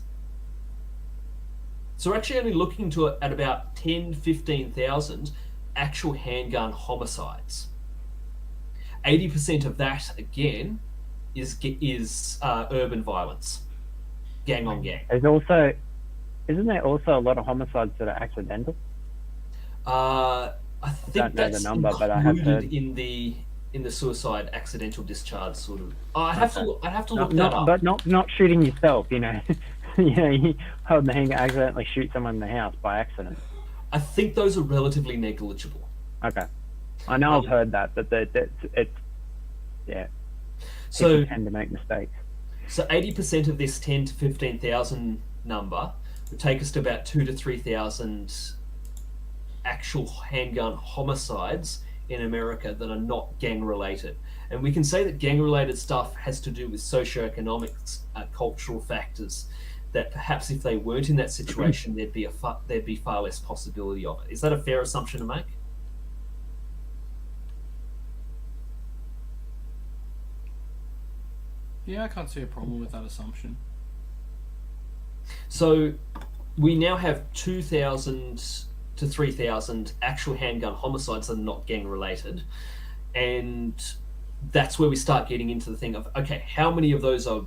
S1: So we're actually only looking at about 10, 15,000 actual handgun homicides. 80% of that, again, is urban violence, gang on gang.
S3: Isn't there also a lot of homicides that are accidental?
S1: I think
S3: Don't know the
S1: that's
S3: number, but I have
S1: included
S3: heard.
S1: in the suicide accidental discharge sort of. I'd have
S3: Okay.
S1: to look that up.
S3: But not shooting yourself. You know, you hold the handgun, accidentally shoot someone in the house by accident.
S1: I think those are relatively negligible.
S3: Okay, I know I've
S1: Um,
S3: heard that, but it's yeah,
S1: so
S3: people tend to make mistakes.
S1: so 80% of this 10 to 15,000 number would take us to about 2 to 3,000 actual handgun homicides in America that are not gang related. And we can say that gang related stuff has to do with socioeconomic, cultural factors. That perhaps if they weren't in that situation, there'd be far less possibility of it. Is that a fair assumption to make?
S2: Yeah, I can't see a problem with that assumption.
S1: So we now have 2,000 to 3,000 actual handgun homicides that are not gang related. And that's where we start getting into the thing of, okay, how many of those are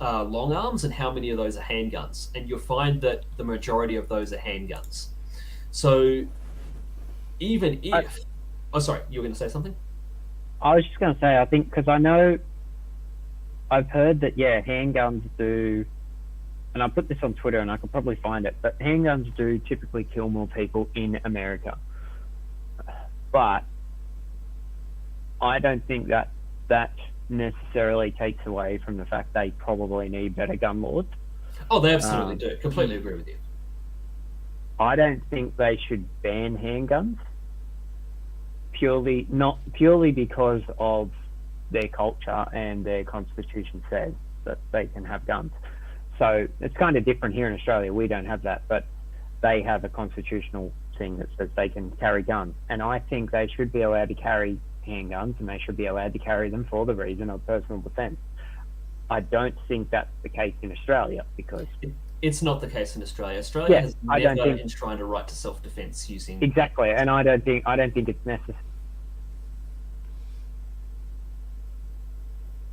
S1: long arms and how many of those are handguns? And you'll find that the majority of those are handguns. So even if. Oh, sorry, you were going to say something?
S3: I was just going to say, I think, because I know I've heard that, yeah, handguns do, and I put this on Twitter and I could probably find it, but handguns do typically kill more people in America. But I don't think that necessarily takes away from the fact they probably need better gun laws.
S1: Oh, they absolutely do. Completely agree with you.
S3: I don't think they should ban handguns not purely because of their culture and their constitution says that they can have guns. So it's kind of different here in Australia. We don't have that, but they have a constitutional thing that says they can carry guns. And I think they should be allowed to carry handguns and they should be allowed to carry them for the reason of personal defense. I don't think that's the case in Australia because
S1: it's not the case in Australia. Australia has never enshrined a right to self-defense using
S3: exactly, and I don't think it's necessary.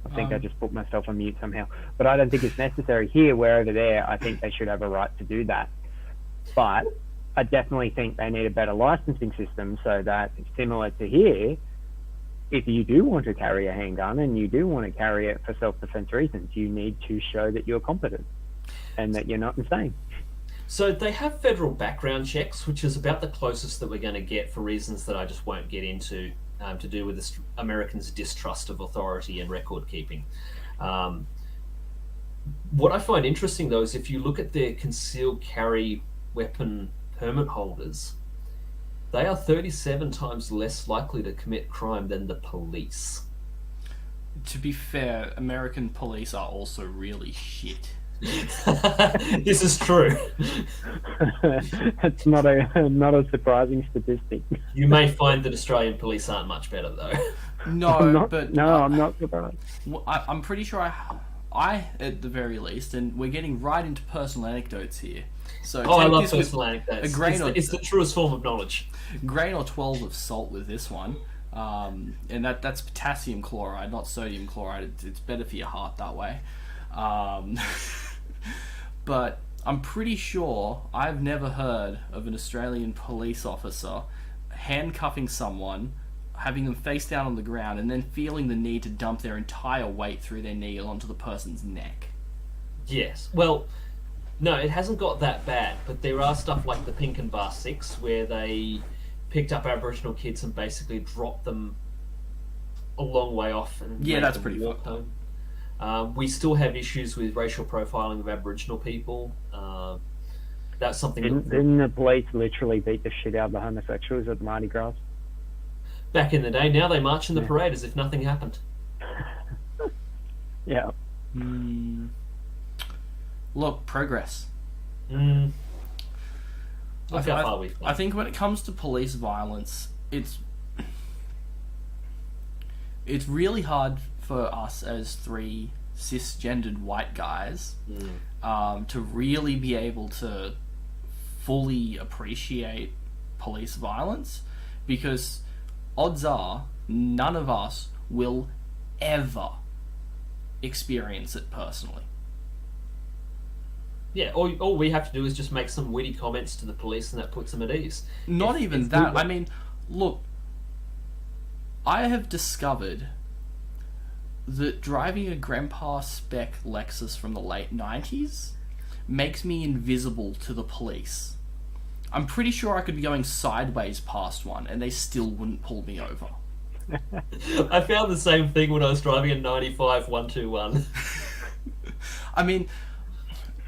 S3: I think I just put myself on mute somehow, but I don't think it's necessary here. Where over there, I think they should have a right to do that. But I definitely think they need a better licensing system so that it's similar to here. If you do want to carry a handgun and you do want to carry it for self-defense reasons, you need to show that you're competent and that you're not insane.
S1: So they have federal background checks, which is about the closest that we're going to get for reasons that I just won't get into, to do with Americans' distrust of authority and record keeping. What I find interesting, though, is if you look at their concealed carry weapon permit holders, they are 37 times less likely to commit crime than the police.
S2: To be fair, American police are also really shit.
S1: This is true.
S3: It's not a surprising statistic.
S1: You may find that Australian police aren't much better, though.
S2: No,
S3: I'm not surprised.
S2: I'm pretty sure I, at the very least, and we're getting right into personal anecdotes here. So
S1: I love personal anecdotes. It's the truest form of knowledge.
S2: Grain or 12 of salt with this one. And that's potassium chloride, not sodium chloride. It's better for your heart that way. But I'm pretty sure I've never heard of an Australian police officer handcuffing someone, having them face down on the ground, and then feeling the need to dump their entire weight through their knee onto the person's neck.
S1: Yes. Well, no, it hasn't got that bad, but there are stuff like the Pinkenbar 6 where they picked up Aboriginal kids and basically dropped them a long way off and
S2: yeah,
S1: made
S2: that's
S1: them
S2: pretty
S1: walk
S2: fucked up.
S1: home. We still have issues with racial profiling of Aboriginal people. That's something.
S3: Didn't the police literally beat the shit out of the homosexuals at the Mardi Gras?
S1: Back in the day, now they march in the parade as if nothing happened.
S3: Yeah.
S2: Look, progress.
S1: Mm.
S2: I,
S1: Look how
S2: I-
S1: far we've
S2: I
S1: come.
S2: think when it comes to police violence, it's really hard for us as three cisgendered white guys to really be able to fully appreciate police violence, because odds are none of us will ever experience it personally.
S1: Yeah, all we have to do is just make some witty comments to the police, and that puts them at ease.
S2: Not
S1: If-
S2: even
S1: if
S2: that.
S1: we-
S2: I mean, look, I have discovered that driving a grandpa spec Lexus from the late 90s makes me invisible to the police. I'm pretty sure I could be going sideways past one and they still wouldn't pull me over.
S1: I found the same thing when I was driving a 95 121.
S2: I mean,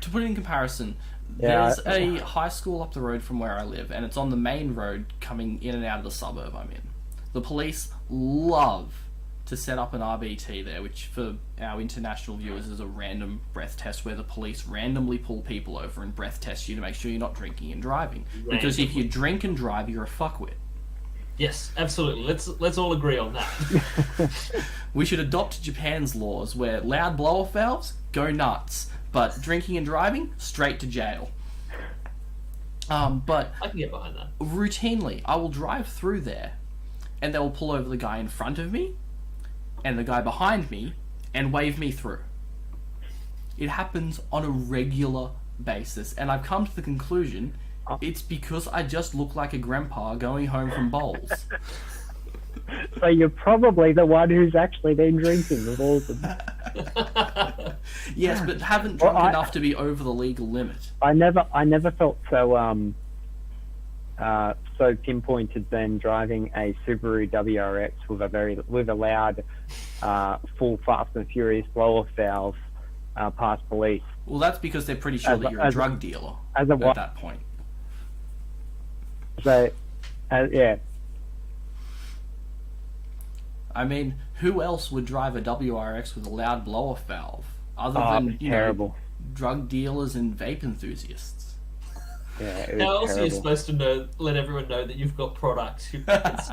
S2: to put it in comparison,
S3: Yeah,
S2: there's a high school up the road from where I live, and it's on the main road coming in and out of the suburb I'm in. The police love to set up an RBT there, which for our international viewers is a random breath test where the police randomly pull people over and breath test you to make sure you're not drinking and driving. Because if you drink and drive, you're a fuckwit.
S1: Yes, absolutely. Let's all agree on that.
S2: We should adopt Japan's laws where loud blow-off valves go nuts, but drinking and driving straight to jail. But
S1: I can get behind that.
S2: routinely, I will drive through there, and they will pull over the guy in front of me, and the guy behind me, and wave me through. It happens on a regular basis, and I've come to the conclusion it's because I just look like a grandpa going home from bowls.
S3: So you're probably the one who's actually been drinking with all of them.
S2: Yes, but haven't
S3: Well,
S2: drunk enough to be over the legal limit.
S3: I never felt so so pinpointed than driving a Subaru WRX with a loud full Fast and Furious blow-off valve past police.
S2: Well, that's because they're pretty sure that you're a drug dealer
S3: as a
S2: at
S3: what?
S2: that point.
S3: So, yeah.
S2: I mean, who else would drive a WRX with a loud blow-off valve other
S3: Oh,
S2: than
S3: it was terrible.
S2: drug dealers and vape enthusiasts?
S3: Yeah, it
S1: How
S3: was
S1: else are you
S3: terrible.
S1: supposed to let everyone know that you've got products? It's not.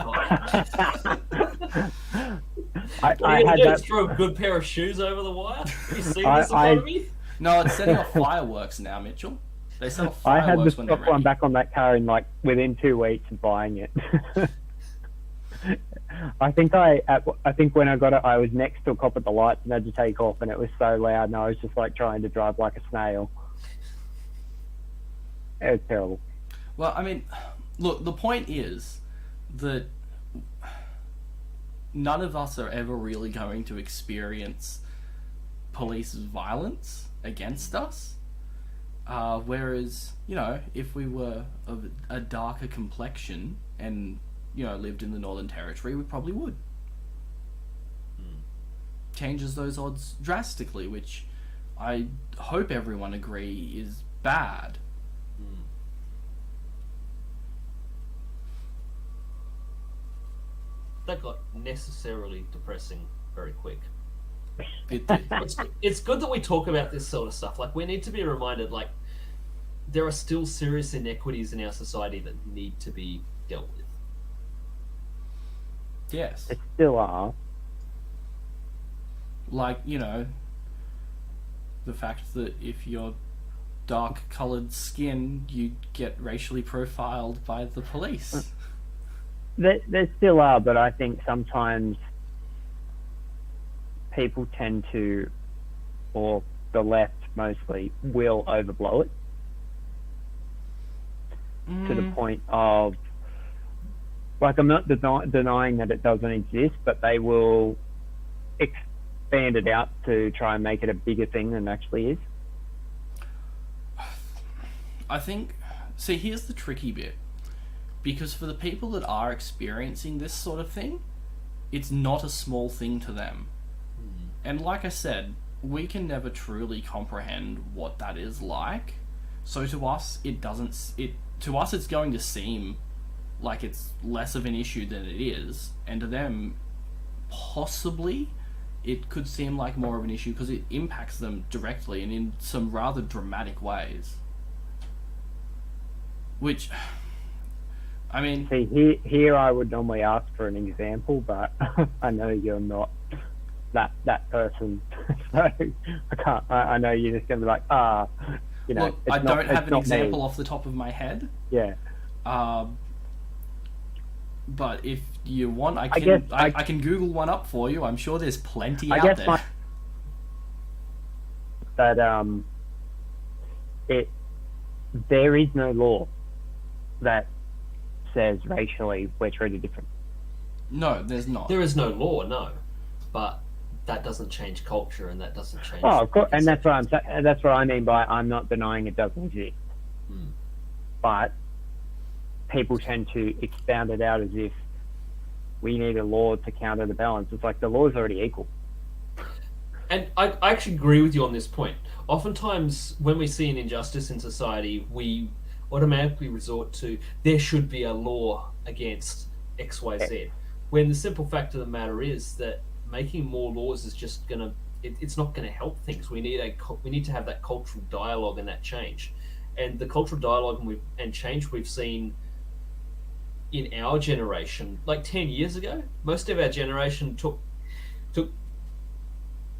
S3: I
S1: What are you
S3: had
S1: gonna do?
S3: that.
S1: Throw a good pair of shoes over the wire? You see
S3: I-
S1: this in front of me?
S2: No, it's setting off fireworks now, Mitchell. They set off
S3: I had the
S2: fireworks when they're
S3: stock one
S2: ready.
S3: back on that car in like within 2 weeks of buying it. I think when I got it, I was next to a cop at the lights and had to take off, and it was so loud, and I was just like trying to drive like a snail. It was terrible.
S2: Well, I mean, look, the point is that none of us are ever really going to experience police violence against us. Whereas, if we were of a darker complexion and, lived in the Northern Territory, we probably would. Changes those odds drastically, which I hope everyone agree is bad.
S1: That got necessarily depressing very quick.
S2: It did.
S1: It's good that we talk about this sort of stuff. Like, we need to be reminded, like, there are still serious inequities in our society that need to be dealt with.
S2: Yes.
S3: It still are.
S2: Like, the fact that if you're dark coloured skin, you get racially profiled by the police.
S3: There still are, but I think sometimes people tend to, or the left mostly, will overblow it to the point of, like, I'm not denying that it doesn't exist, but they will expand it out to try and make it a bigger thing than it actually is.
S2: I think, see, here's the tricky bit. Because for the people that are experiencing this sort of thing, it's not a small thing to them. And like I said, we can never truly comprehend what that is like. So to us, to us it's going to seem like it's less of an issue than it is, and to them, possibly, it could seem like more of an issue because it impacts them directly and in some rather dramatic ways. Which, I mean...
S3: See, here I would normally ask for an example, but I know you're not that person, so I can't. I know you're just going to be like,
S2: Look, I don't have an example off the top of my head.
S3: Yeah.
S2: But if you want, I can Google one up for you. I'm sure there's plenty out there.
S3: There is no law that says racially we're treated different.
S2: No, there's not.
S1: There is no law, no, but that doesn't change culture, and that doesn't change.
S3: Oh, of course, and that's what that's what I mean by I'm not denying it doesn't exist. But people tend to expound it out as if we need a law to counter the balance. It's like the law is already equal.
S1: And I actually agree with you on this point. Oftentimes, when we see an injustice in society, we automatically resort to there should be a law against X, Y, Z. When the simple fact of the matter is that making more laws is just gonna it's not gonna help things. We need to have that cultural dialogue and that change. And the cultural dialogue and change we've seen in our generation, like 10 years ago, most of our generation took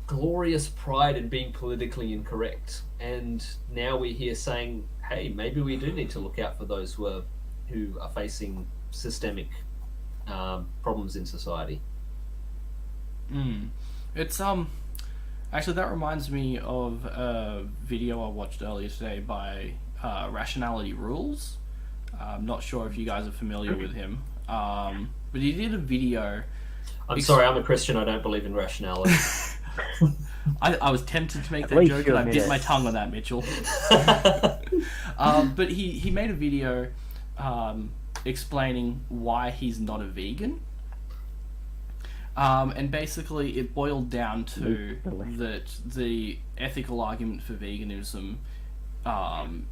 S1: glorious pride in being politically incorrect. And now we're here saying, hey, maybe we do need to look out for those who are facing systemic problems in society.
S2: It's actually, that reminds me of a video I watched earlier today by Rationality Rules. I'm not sure if you guys are familiar with him, but he did a video.
S1: I'm sorry, I'm a Christian. I don't believe in rationality.
S2: I was tempted to make that joke, and I bit my tongue on that, Mitchell. But he made a video explaining why he's not a vegan. And basically it boiled down to that the ethical argument for veganism,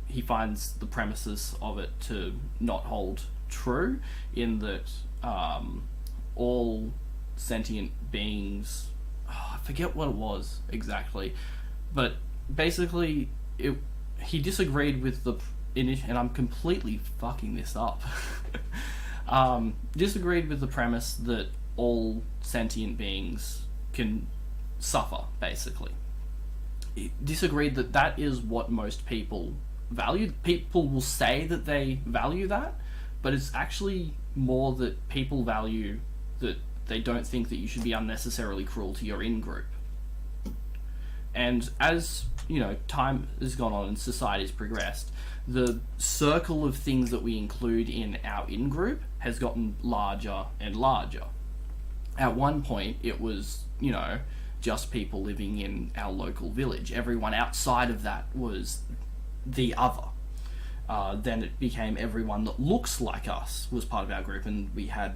S2: he finds the premises of it to not hold true, in that all sentient beings, I forget what it was exactly, but basically he disagreed with and I'm completely fucking this up, disagreed with the premise that all sentient beings can suffer, basically. He disagreed that is what most people value. People will say that they value that, but it's actually more that people value that they don't think that you should be unnecessarily cruel to your in-group. And as, time has gone on and society's progressed, the circle of things that we include in our in-group has gotten larger and larger. At one point, it was, just people living in our local village. Everyone outside of that was the other. Then it became everyone that looks like us was part of our group, and we had,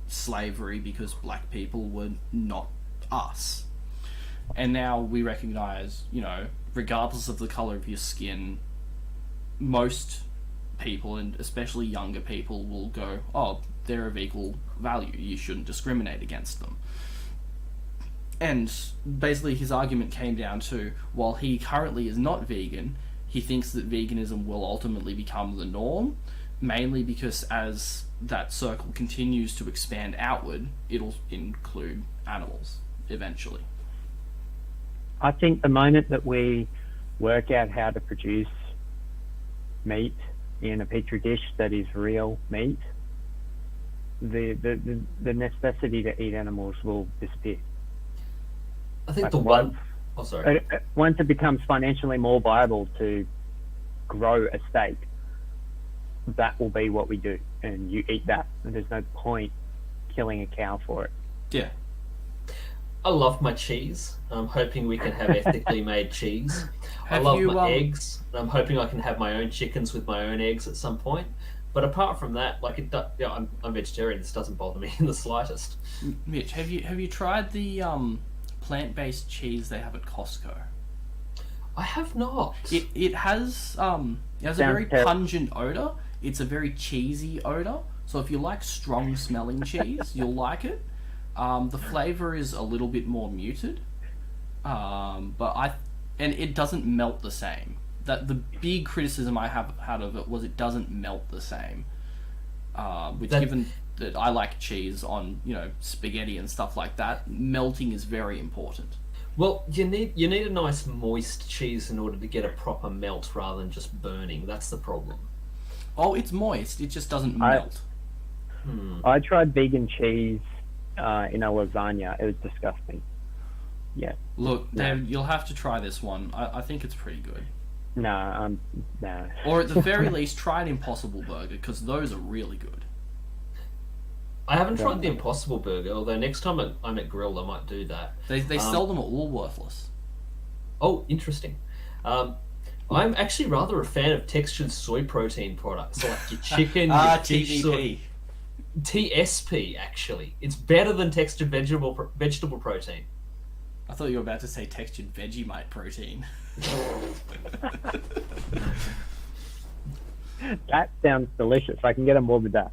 S2: slavery because black people were not us. And now we recognise, regardless of the colour of your skin, most people, and especially younger people, will go, oh, they're of equal value, you shouldn't discriminate against them. And basically his argument came down to, while he currently is not vegan, he thinks that veganism will ultimately become the norm, mainly because as that circle continues to expand outward, it'll include animals eventually.
S3: I think the moment that we work out how to produce meat in a petri dish that is real meat, the necessity to eat animals will disappear.
S1: I think
S3: once it becomes financially more viable to grow a steak, that will be what we do, and you eat that, and there's no point killing a cow for it.
S2: Yeah.
S1: I love my cheese. I'm hoping we can have ethically made cheese. I love my eggs. And I'm hoping I can have my own chickens with my own eggs at some point. But apart from that, I'm vegetarian. This doesn't bother me in the slightest.
S2: Mitch, have you tried the plant-based cheese they have at Costco?
S1: I have not.
S2: It has a very pungent odor. It's a very cheesy odor. So if you like strong-smelling cheese, you'll like it. The flavor is a little bit more muted, and it doesn't melt the same. That the big criticism I have had of it was it doesn't melt the same. Which, given that I like cheese on spaghetti and stuff like that, melting is very important.
S1: Well, you need a nice moist cheese in order to get a proper melt rather than just burning. That's the problem.
S2: Oh, it's moist. It just doesn't melt.
S3: I tried vegan cheese in a lasagna. It was disgusting. Yeah.
S2: Look, Dave, you'll have to try this one. I think it's pretty good.
S3: No.
S2: Or at the very least, try an Impossible Burger, because those are really good.
S1: I haven't tried the Impossible Burger, although next time I'm at Grill, I might do that.
S2: They sell them at Woolworthless.
S1: Oh, interesting. I'm actually rather a fan of textured soy protein products, so like your chicken, your fish
S2: TVP.
S1: TSP, actually. It's better than textured vegetable protein.
S2: I thought you were about to say textured Vegemite protein.
S3: That sounds delicious. I can get on board with that.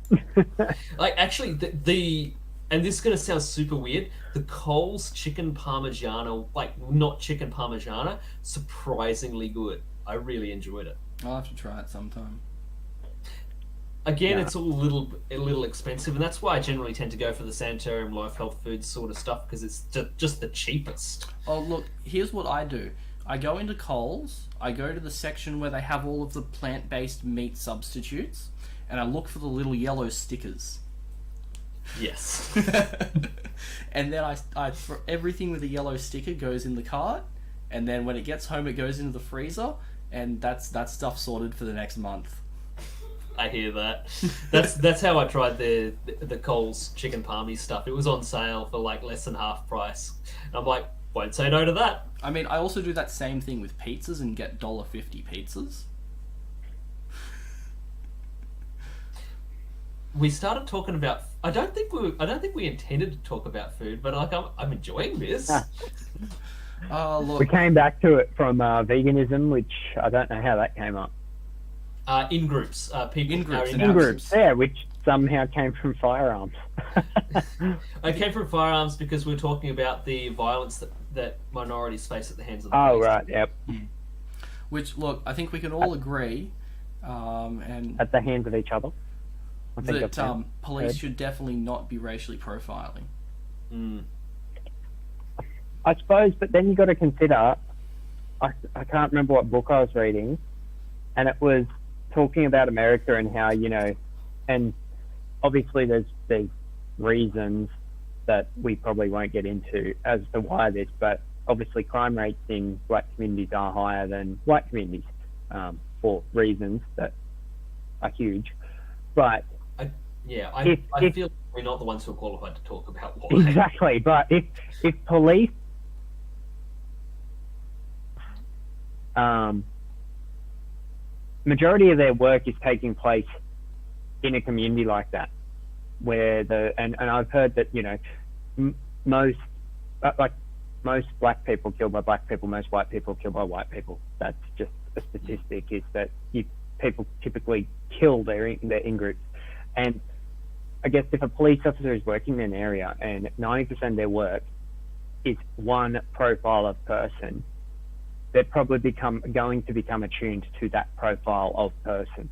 S1: Like, actually, and this is going to sound super weird, the Coles chicken parmigiana, like, not chicken parmigiana, surprisingly good. I really enjoyed it.
S2: I'll have to try it sometime.
S1: Again, it's all a little expensive, and that's why I generally tend to go for the Sanitarium Life Health Foods sort of stuff, because it's just the cheapest.
S2: Oh, look, here's what I do. I go into Coles, I go to the section where they have all of the plant-based meat substitutes, and I look for the little yellow stickers.
S1: Yes.
S2: And then I for everything with a yellow sticker goes in the cart, and then when it gets home it goes into the freezer, and that stuff sorted for the next month.
S1: I hear that. That's how I tried the Coles chicken parmy stuff. It was on sale for like less than half price. And I'm like, won't say no to that.
S2: I mean, I also do that same thing with pizzas and get $1.50 pizzas.
S1: We started talking about. I don't think we intended to talk about food, but like I'm enjoying this.
S2: Oh, look.
S3: We came back to it from veganism, which I don't know how that came up.
S1: In groups, people
S2: In groups,
S1: are
S2: in
S3: In groups, yeah, which somehow came from firearms.
S1: I came from firearms because we're talking about the violence that minorities face at the hands of the
S3: Oh,
S1: police.
S3: right, yep.
S2: Which, look, I think we can all agree, and
S3: At the hands of each other. I think
S2: that
S3: that's
S2: police should definitely not be racially profiling.
S1: Mm.
S3: I suppose, but then you got to consider, I can't remember what book I was reading, and it was talking about America and how, and obviously there's reasons that we probably won't get into as to why this, but obviously crime rates in black communities are higher than white communities for reasons that are huge. But
S1: I feel we're not the ones who are qualified to talk about why.
S3: exactly, but if police majority of their work is taking place in a community like that, where and I've heard that most black people killed by black people, most white people killed by white people. That's just a statistic. Is that people typically kill their in groups, and I guess if a police officer is working in an area and 90% of their work is one profile of person, they're probably going to become attuned to that profile of person.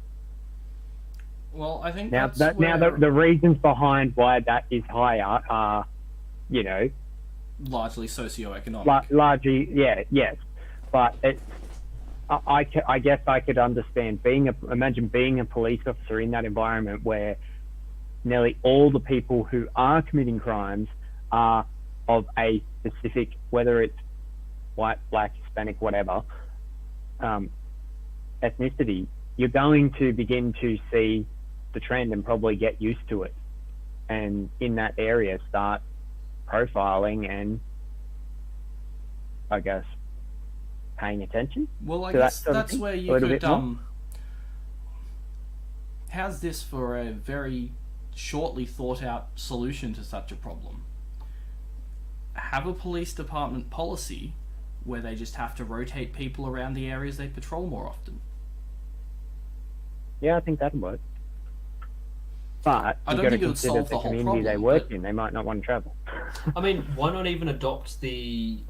S2: Well, I think
S3: Now,
S2: that's
S3: the reasons behind why that is higher are,
S2: largely socioeconomic.
S3: largely, yes. But I guess I could understand imagine being a police officer in that environment where nearly all the people who are committing crimes are of a specific, whether it's white, black, Hispanic, whatever, ethnicity. You're going to begin to see the trend and probably get used to it, and in that area start profiling and, I guess, paying attention.
S2: Well, I
S3: to that
S2: guess
S3: sort of
S2: that's
S3: thing
S2: where
S3: a
S2: you
S3: little
S2: could
S3: bit more.
S2: how's this for a very shortly thought out solution to such a problem? Have a police department policy where they just have to rotate people around the areas they patrol more often.
S3: Yeah, I think that'd work. But
S2: I
S3: you've
S2: don't
S3: got to
S2: think it would
S3: consider
S2: solve
S3: the
S2: the whole
S3: community they
S2: problem,
S3: work
S2: but-
S3: in. They might not want to travel.
S1: I mean, why not even adopt the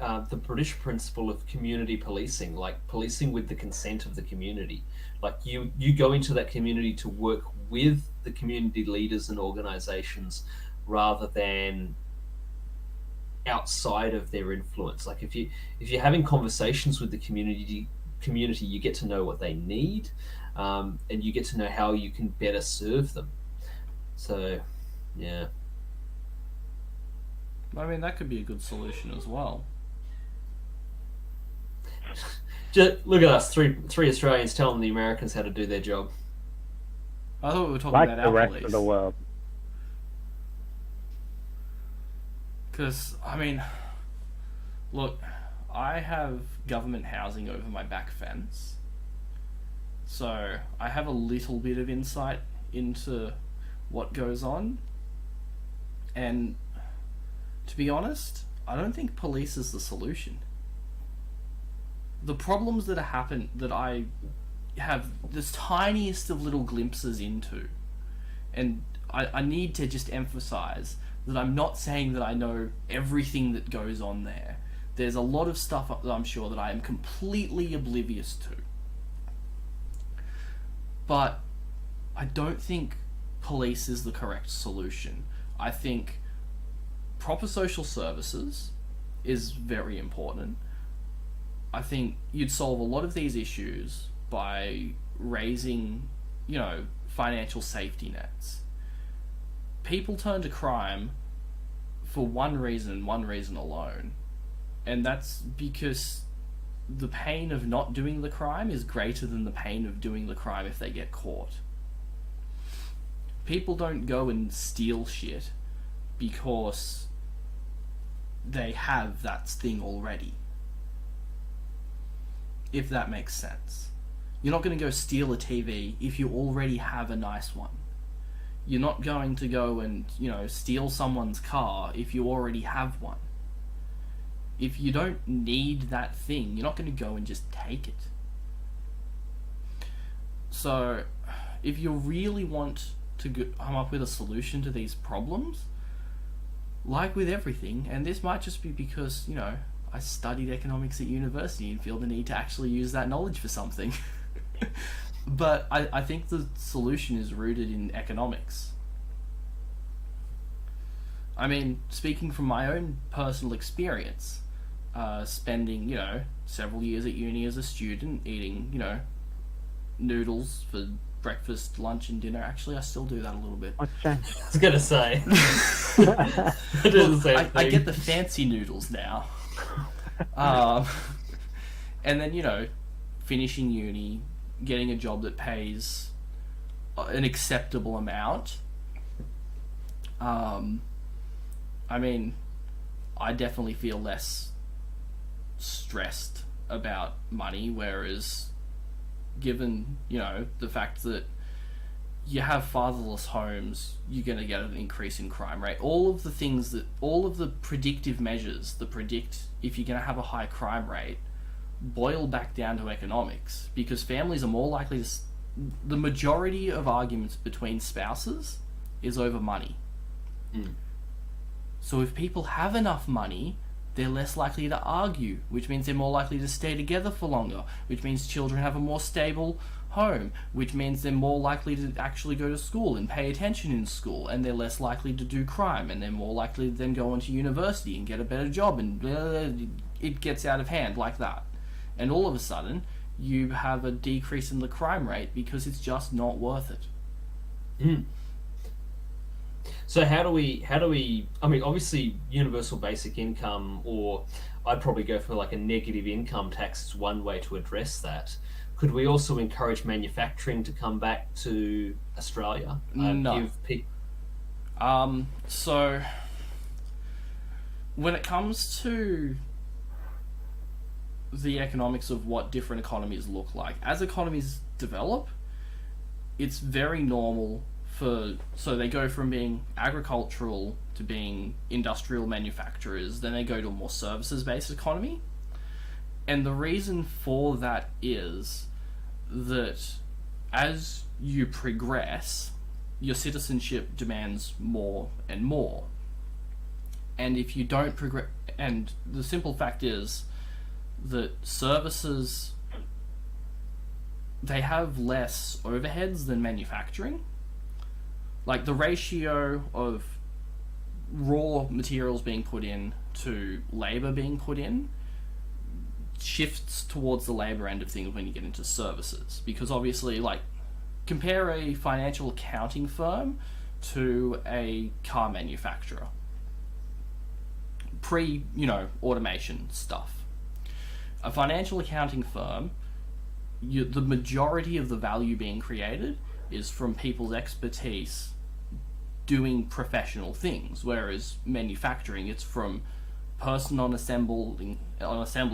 S1: British principle of community policing, like policing with the consent of the community? Like you go into that community to work with the community leaders and organizations rather than outside of their influence. Like if you're having conversations with the community, you get to know what they need, and you get to know how you can better serve them. So, yeah.
S2: I mean, that could be a good solution as well.
S1: Just look at us, three Australians telling the Americans how to do their job.
S2: I thought we were talking
S3: Like
S2: about
S3: the
S2: our
S3: rest
S2: police.
S3: of the world.
S2: Because, I mean, look, I have government housing over my back fence. So, I have a little bit of insight into what goes on. And, to be honest, I don't think police is the solution. The problems that that I have the tiniest of little glimpses into, and I need to just emphasize that I'm not saying that I know everything that goes on there. There's a lot of stuff that I'm sure that I am completely oblivious to. But I don't think police is the correct solution. I think proper social services is very important. I think you'd solve a lot of these issues by raising, financial safety nets. People turn to crime for one reason alone, and that's because the pain of not doing the crime is greater than the pain of doing the crime if they get caught. People don't go and steal shit because they have that thing already. If that makes sense. You're not going to go steal a TV if you already have a nice one. You're not going to go and, steal someone's car if you already have one. If you don't need that thing, you're not going to go and just take it. So, if you really want to come up with a solution to these problems, like with everything, and this might just be because, I studied economics at university and feel the need to actually use that knowledge for something. But I think the solution is rooted in economics. I mean, speaking from my own personal experience, spending, several years at uni as a student, eating, noodles for breakfast, lunch, and dinner. Actually, I still do that a little bit.
S3: What's that?
S1: I was gonna say. I do the same thing.
S2: I get the fancy noodles now. And then, finishing uni, getting a job that pays an acceptable amount. I mean, I definitely feel less stressed about money, whereas given, the fact that you have fatherless homes, you're going to get an increase in crime rate. All of the predictive measures that predict if you're going to have a high crime rate boil back down to economics, because families are more likely to... The majority of arguments between spouses is over money.
S1: Mm.
S2: So if people have enough money, they're less likely to argue, which means they're more likely to stay together for longer, which means children have a more stable home, which means they're more likely to actually go to school and pay attention in school, and they're less likely to do crime, and they're more likely to then go on to university and get a better job, and it gets out of hand like that. And all of a sudden, you have a decrease in the crime rate because it's just not worth it.
S1: Mm. So how do we, I mean, obviously universal basic income, or I'd probably go for like a negative income tax is one way to address that. Could we also encourage manufacturing to come back to Australia?
S2: No. So when it comes to the economics of what different economies look like, as economies develop, it's very normal so they go from being agricultural to being industrial manufacturers, then they go to a more services-based economy. And the reason for that is that as you progress, your citizenship demands more and more. And if you don't progress, and the simple fact is that services, they have less overheads than manufacturing. Like the ratio of raw materials being put in to labor being put in shifts towards the labor end of things when you get into services, because obviously, like, compare a financial accounting firm to a car manufacturer pre automation stuff. A financial accounting firm, the majority of the value being created is from people's expertise doing professional things, whereas manufacturing, it's from person on assembly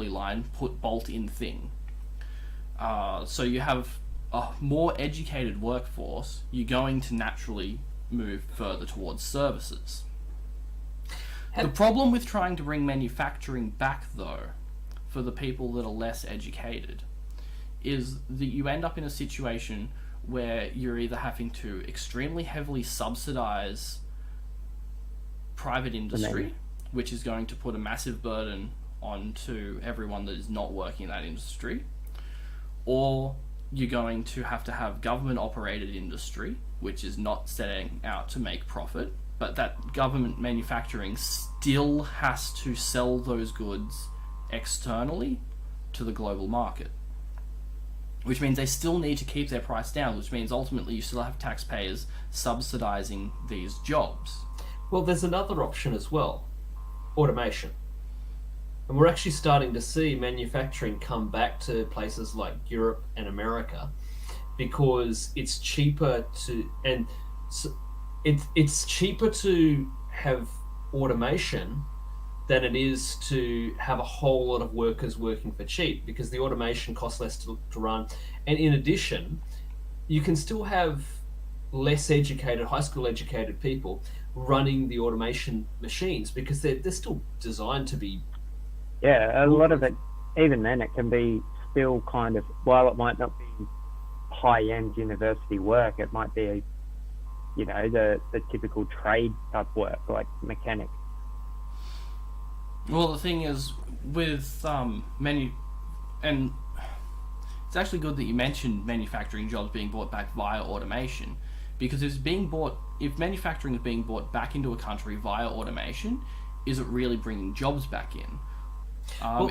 S2: line, put bolt in thing. So you have a more educated workforce, you're going to naturally move further towards services. The problem with trying to bring manufacturing back, though, for the people that are less educated, is that you end up in a situation where you're either having to extremely heavily subsidize private industry, which is going to put a massive burden onto everyone that is not working in that industry, or you're going to have government operated industry, which is not setting out to make profit, but that government manufacturing still has to sell those goods externally to the global market, which means they still need to keep their price down, which means ultimately you still have taxpayers subsidizing these jobs.
S1: Well, there's another option as well: automation. And we're actually starting to see manufacturing come back to places like Europe and America because it's cheaper to, and it's cheaper to have automation than it is to have a whole lot of workers working for cheap, because the automation costs less to run. And in addition, you can still have less educated, high school educated people running the automation machines because they're still designed to be.
S3: Yeah, a lot of it, even then, it can be still kind of, while it might not be high-end university work, it might be, the typical trade type work, like mechanic.
S2: Well, the thing is, with and it's actually good that you mentioned manufacturing jobs being brought back via automation, because if manufacturing is being brought back into a country via automation, is it really bringing jobs back in?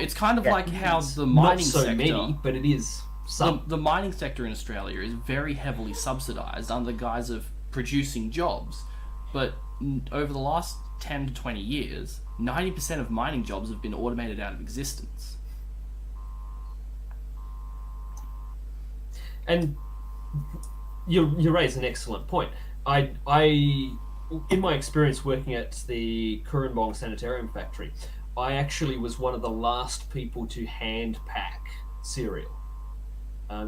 S2: It's kind of like how the mining sector...
S1: Not so many, but it is some.
S2: The mining sector in Australia is very heavily subsidised under the guise of producing jobs, but over the last 10 to 20 years, 90% of mining jobs have been automated out of existence.
S1: And you raise an excellent point. I in my experience working at the Kurrambong Sanitarium factory, I actually was one of the last people to hand pack cereal.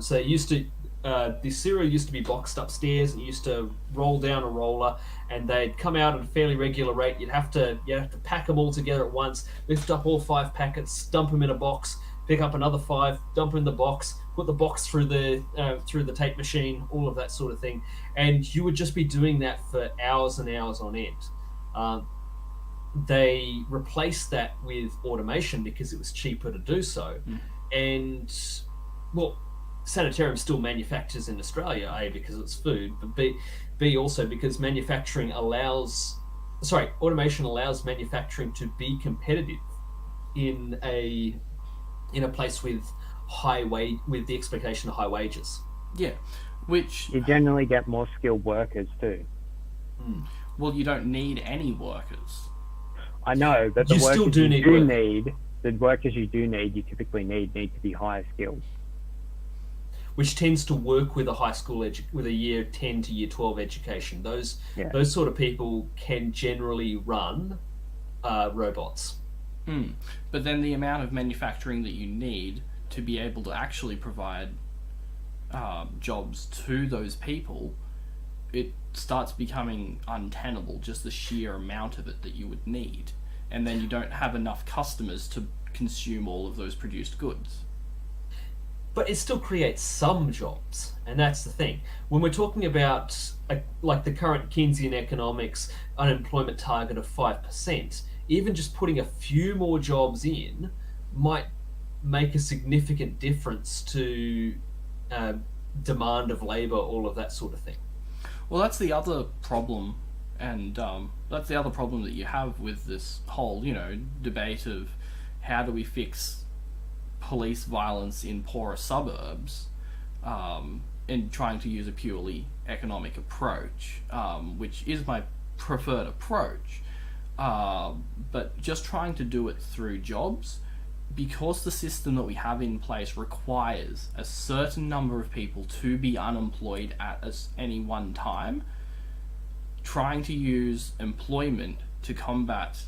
S1: So it used to, the cereal used to be boxed upstairs, and you used to roll down a roller, and they'd come out at a fairly regular rate. You'd have to pack them all together at once, lift up all 5 packets, dump them in a box, pick up another 5, dump them in the box, put the box through the tape machine, all of that sort of thing. And you would just be doing that for hours and hours on end. They replaced that with automation because it was cheaper to do so. And, well, Sanitarium still manufactures in Australia, A, because it's food, but B also because automation allows manufacturing to be competitive in a place with with the expectation of high wages.
S2: Yeah, which
S3: you generally get more skilled workers too.
S2: Well, you don't need any workers.
S3: I know, but the
S1: You
S3: workers
S1: still do
S3: you
S1: need
S3: do
S1: work.
S3: need, the workers you typically need to be higher skilled.
S1: Which tends to work with a high school with a year 10 to year 12 education. Those sort of people can generally run robots.
S2: But then the amount of manufacturing that you need to be able to actually provide jobs to those people, it starts becoming untenable, just the sheer amount of it that you would need. And then you don't have enough customers to consume all of those produced goods.
S1: But it still creates some jobs, and that's the thing. When we're talking about like the current Keynesian economics unemployment target of 5%, even just putting a few more jobs in might make a significant difference to uh, demand of labor, all of that sort of thing.
S2: Well, that's the other problem, and that's the other problem that you have with this whole, debate of how do we fix police violence in poorer suburbs, and trying to use a purely economic approach, which is my preferred approach. But just trying to do it through jobs, because the system that we have in place requires a certain number of people to be unemployed at any one time, trying to use employment to combat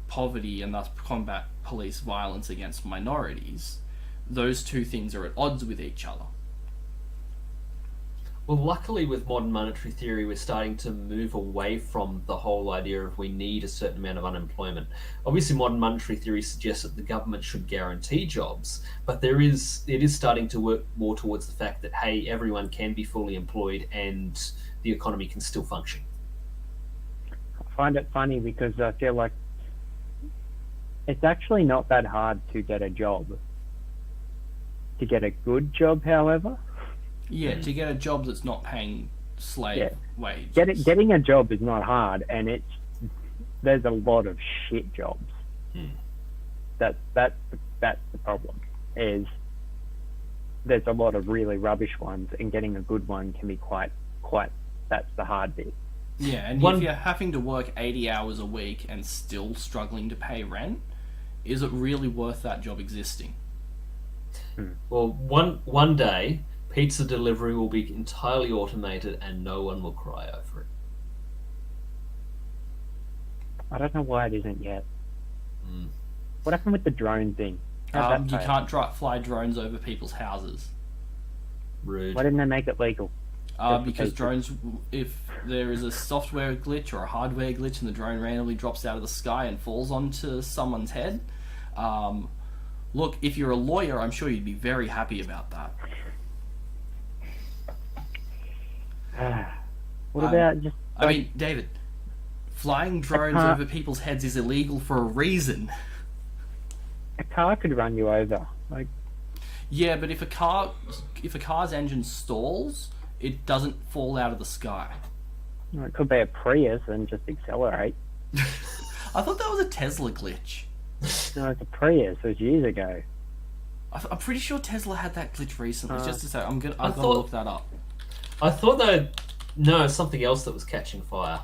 S2: poverty and thus combat police violence against minorities, those two things are at odds with each other.
S1: Well, luckily with modern monetary theory, we're starting to move away from the whole idea of we need a certain amount of unemployment. Obviously, modern monetary theory suggests that the government should guarantee jobs, but it is starting to work more towards the fact that, hey, everyone can be fully employed and the economy can still function.
S3: I find it funny because I feel like it's actually not that hard to get a job. To get a good job, however.
S2: Yeah, to get a job that's not paying slave wages.
S3: Getting a job is not hard, and there's a lot of shit jobs. That's the problem. Is there's a lot of really rubbish ones, and getting a good one can be quite. That's the hard bit.
S2: Yeah, and if you're having to work 80 hours a week and still struggling to pay rent, is it really worth that job existing?
S1: Well, one day, pizza delivery will be entirely automated and no one will cry over it.
S3: I don't know why it isn't yet. What happened with the drone thing?
S2: You can't fly drones over people's houses.
S1: Rude.
S3: Why didn't they make it legal?
S2: Because drones, if there is a software glitch or a hardware glitch and the drone randomly drops out of the sky and falls onto someone's head, look, if you're a lawyer, I'm sure you'd be very happy about that.
S3: What about just...
S2: I mean, David, flying drones over people's heads is illegal for a reason.
S3: A car could run you over.
S2: Yeah, but if a car's engine stalls, it doesn't fall out of the sky.
S3: It could be a Prius and just accelerate.
S2: I thought that was a Tesla glitch.
S3: No, it's a Prius. It was years ago.
S2: I'm pretty sure Tesla had that glitch recently. Just to say, I'm gonna look that up.
S1: I thought no, it's something else that was catching fire.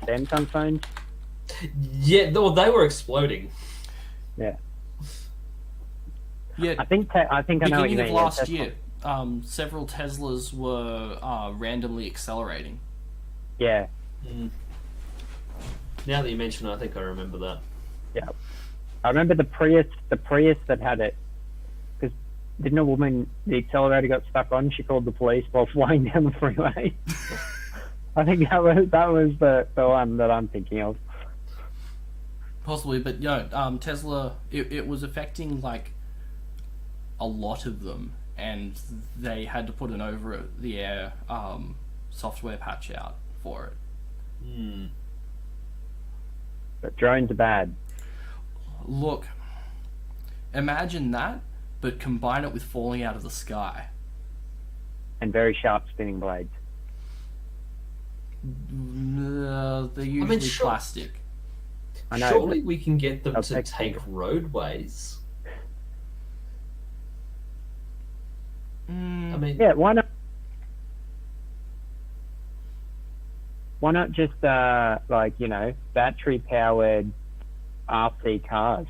S3: Samsung phones?
S1: Yeah, well, they were exploding.
S3: Yeah.
S2: Yeah.
S3: I think I know what you
S2: Beginning
S3: mean.
S2: of last year, several Teslas were randomly accelerating.
S3: Yeah.
S1: Now that you mention it, I think I remember that.
S3: Yeah. I remember the Prius that had it. Because didn't a woman, the accelerator got stuck on, she called the police while flying down the freeway. I think that was the one that I'm thinking of.
S2: Possibly, but Tesla, it was affecting like a lot of them, and they had to put an over-the-air software patch out for it.
S3: But drones are bad.
S2: Look, imagine that, but combine it with falling out of the sky.
S3: And very sharp spinning blades.
S2: They're usually plastic.
S3: I know,
S1: Surely we can get them to
S3: take
S1: take roadways. I mean,
S3: yeah, why not? Why not just battery powered RC cars?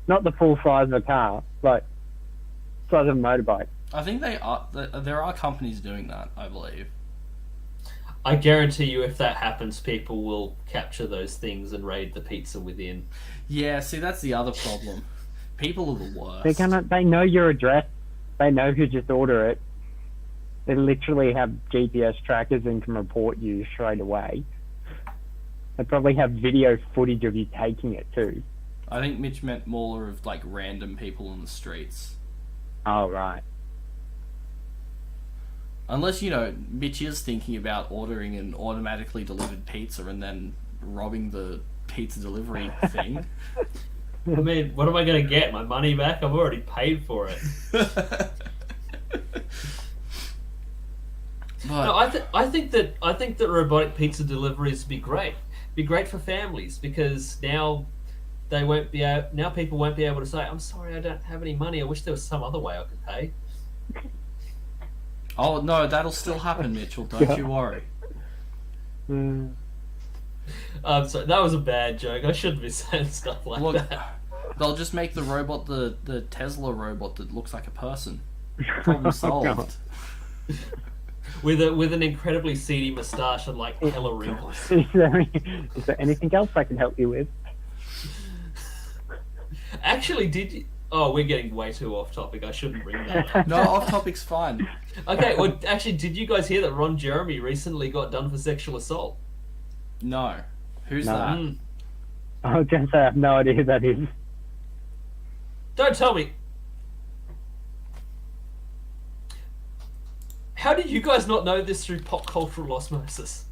S3: Not the full size of a car, like size of a motorbike.
S2: I think there are companies doing that, I believe.
S1: I guarantee you, if that happens, people will capture those things and raid the pizza within.
S2: Yeah, see, that's the other problem. People are the worst.
S3: They know your address. They know who just order it. They literally have GPS trackers and can report you straight away. They probably have video footage of you taking it too.
S2: I think Mitch meant more of like random people in the streets.
S3: Oh, right.
S2: Unless, Mitch is thinking about ordering an automatically delivered pizza and then robbing the pizza delivery thing.
S1: I mean, what am I going to get? My money back? I've already paid for it. No, I think that robotic pizza deliveries would be great. Be great for families because now people won't be able to say, "I'm sorry, I don't have any money. I wish there was some other way I could pay."
S2: Oh no, that'll still happen, Mitchell. Don't you worry.
S1: So that was a bad joke. I shouldn't be saying stuff like
S2: Look,
S1: that.
S2: they'll just make the robot the Tesla robot that looks like a person. Problem solved.
S1: With an incredibly seedy moustache and like hella wrinkles.
S3: Is there anything else I can help you with?
S1: Actually, did you? Oh, we're getting way too off topic. I shouldn't bring that up.
S2: No, off topic's fine.
S1: Okay, well, actually, did you guys hear that Ron Jeremy recently got done for sexual assault?
S2: No. Who's
S3: No.
S2: that?
S3: I was going to say, I have no idea who that is.
S1: Don't tell me. How did you guys not know this through pop cultural osmosis?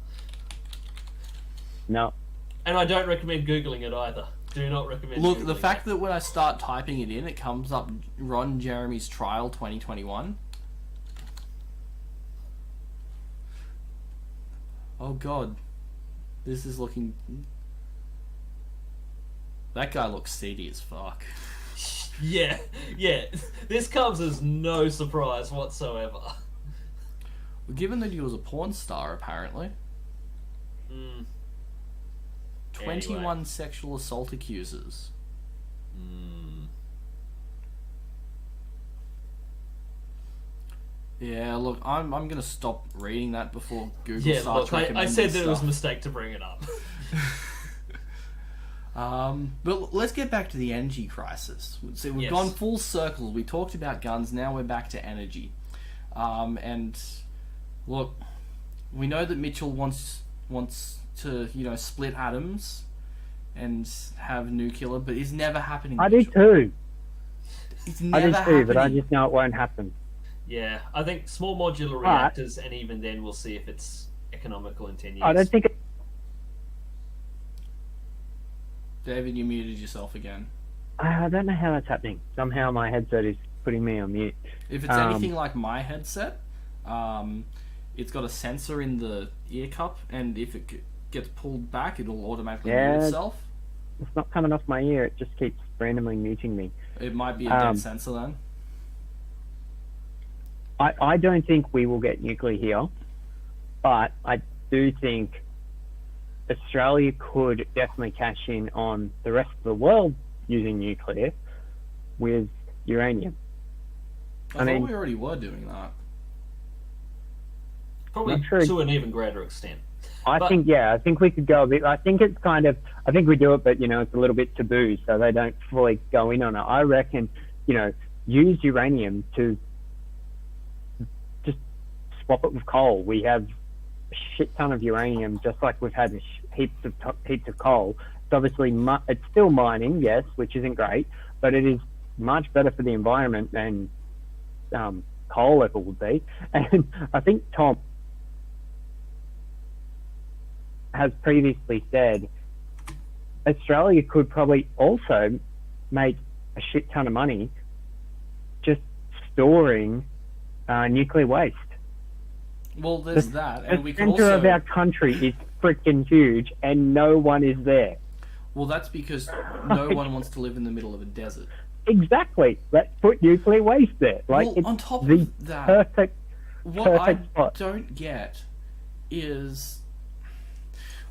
S3: No.
S1: And I don't recommend Googling it either. Do not recommend
S2: Look,
S1: Googling
S2: the fact
S1: it.
S2: that when I start typing it in, it comes up Ron Jeremy's trial 2021. Oh god. This is looking... That guy looks seedy as fuck.
S1: Yeah. This comes as no surprise whatsoever.
S2: Given that he was a porn star, apparently. 21
S1: Anyway.
S2: sexual assault accusers. Yeah, look, I'm gonna stop reading that before Google
S1: Yeah,
S2: starts
S1: look, I
S2: recommending
S1: said that it was a
S2: stuff.
S1: mistake to bring it up.
S2: But let's get back to the energy crisis. So we've
S1: Yes.
S2: gone full circle. We talked about guns, now we're back to energy. And look, we know that Mitchell wants to, split atoms and have nuclear, but it's never happening.
S3: I do
S2: Mitchell.
S3: too.
S2: It's
S3: I
S2: never
S3: do too,
S2: happening.
S3: but I just know it won't happen.
S1: Yeah, I think small modular
S3: But-
S1: reactors, and even then we'll see if it's economical in 10 years.
S3: I don't think it,
S2: David, you muted yourself again.
S3: I don't know how that's happening. Somehow my headset is putting me on mute.
S2: If it's anything like my headset, it's got a sensor in the ear cup, and if it gets pulled back, it'll automatically mute itself.
S3: It's not coming off my ear. It just keeps randomly muting me.
S2: It might be a dead sensor then.
S3: I don't think we will get nuclear here, but I do think Australia could definitely cash in on the rest of the world using nuclear with uranium.
S2: I thought
S3: mean-
S2: we already were doing that.
S1: Probably
S3: Not sure.
S1: to an even greater extent.
S3: I think we could go a bit. I think it's kind of, I think we do it, but it's a little bit taboo, so they don't fully go in on it. I reckon, use uranium to just swap it with coal. We have a shit ton of uranium, just like we've had heaps of coal. It's obviously it's still mining, yes, which isn't great, but it is much better for the environment than coal ever would be. And I think Tom has previously said Australia could probably also make a shit ton of money just storing nuclear waste.
S2: Well, there's that, and we
S3: The
S2: could
S3: center
S2: also.
S3: of our country is freaking huge, and no one is there.
S2: Well, that's because no one wants to live in the middle of a desert.
S3: Exactly. Let's put nuclear waste there. Like,
S2: Well,
S3: it's
S2: on top
S3: the
S2: of that,
S3: perfect.
S2: what I
S3: perfect spot.
S2: don't get is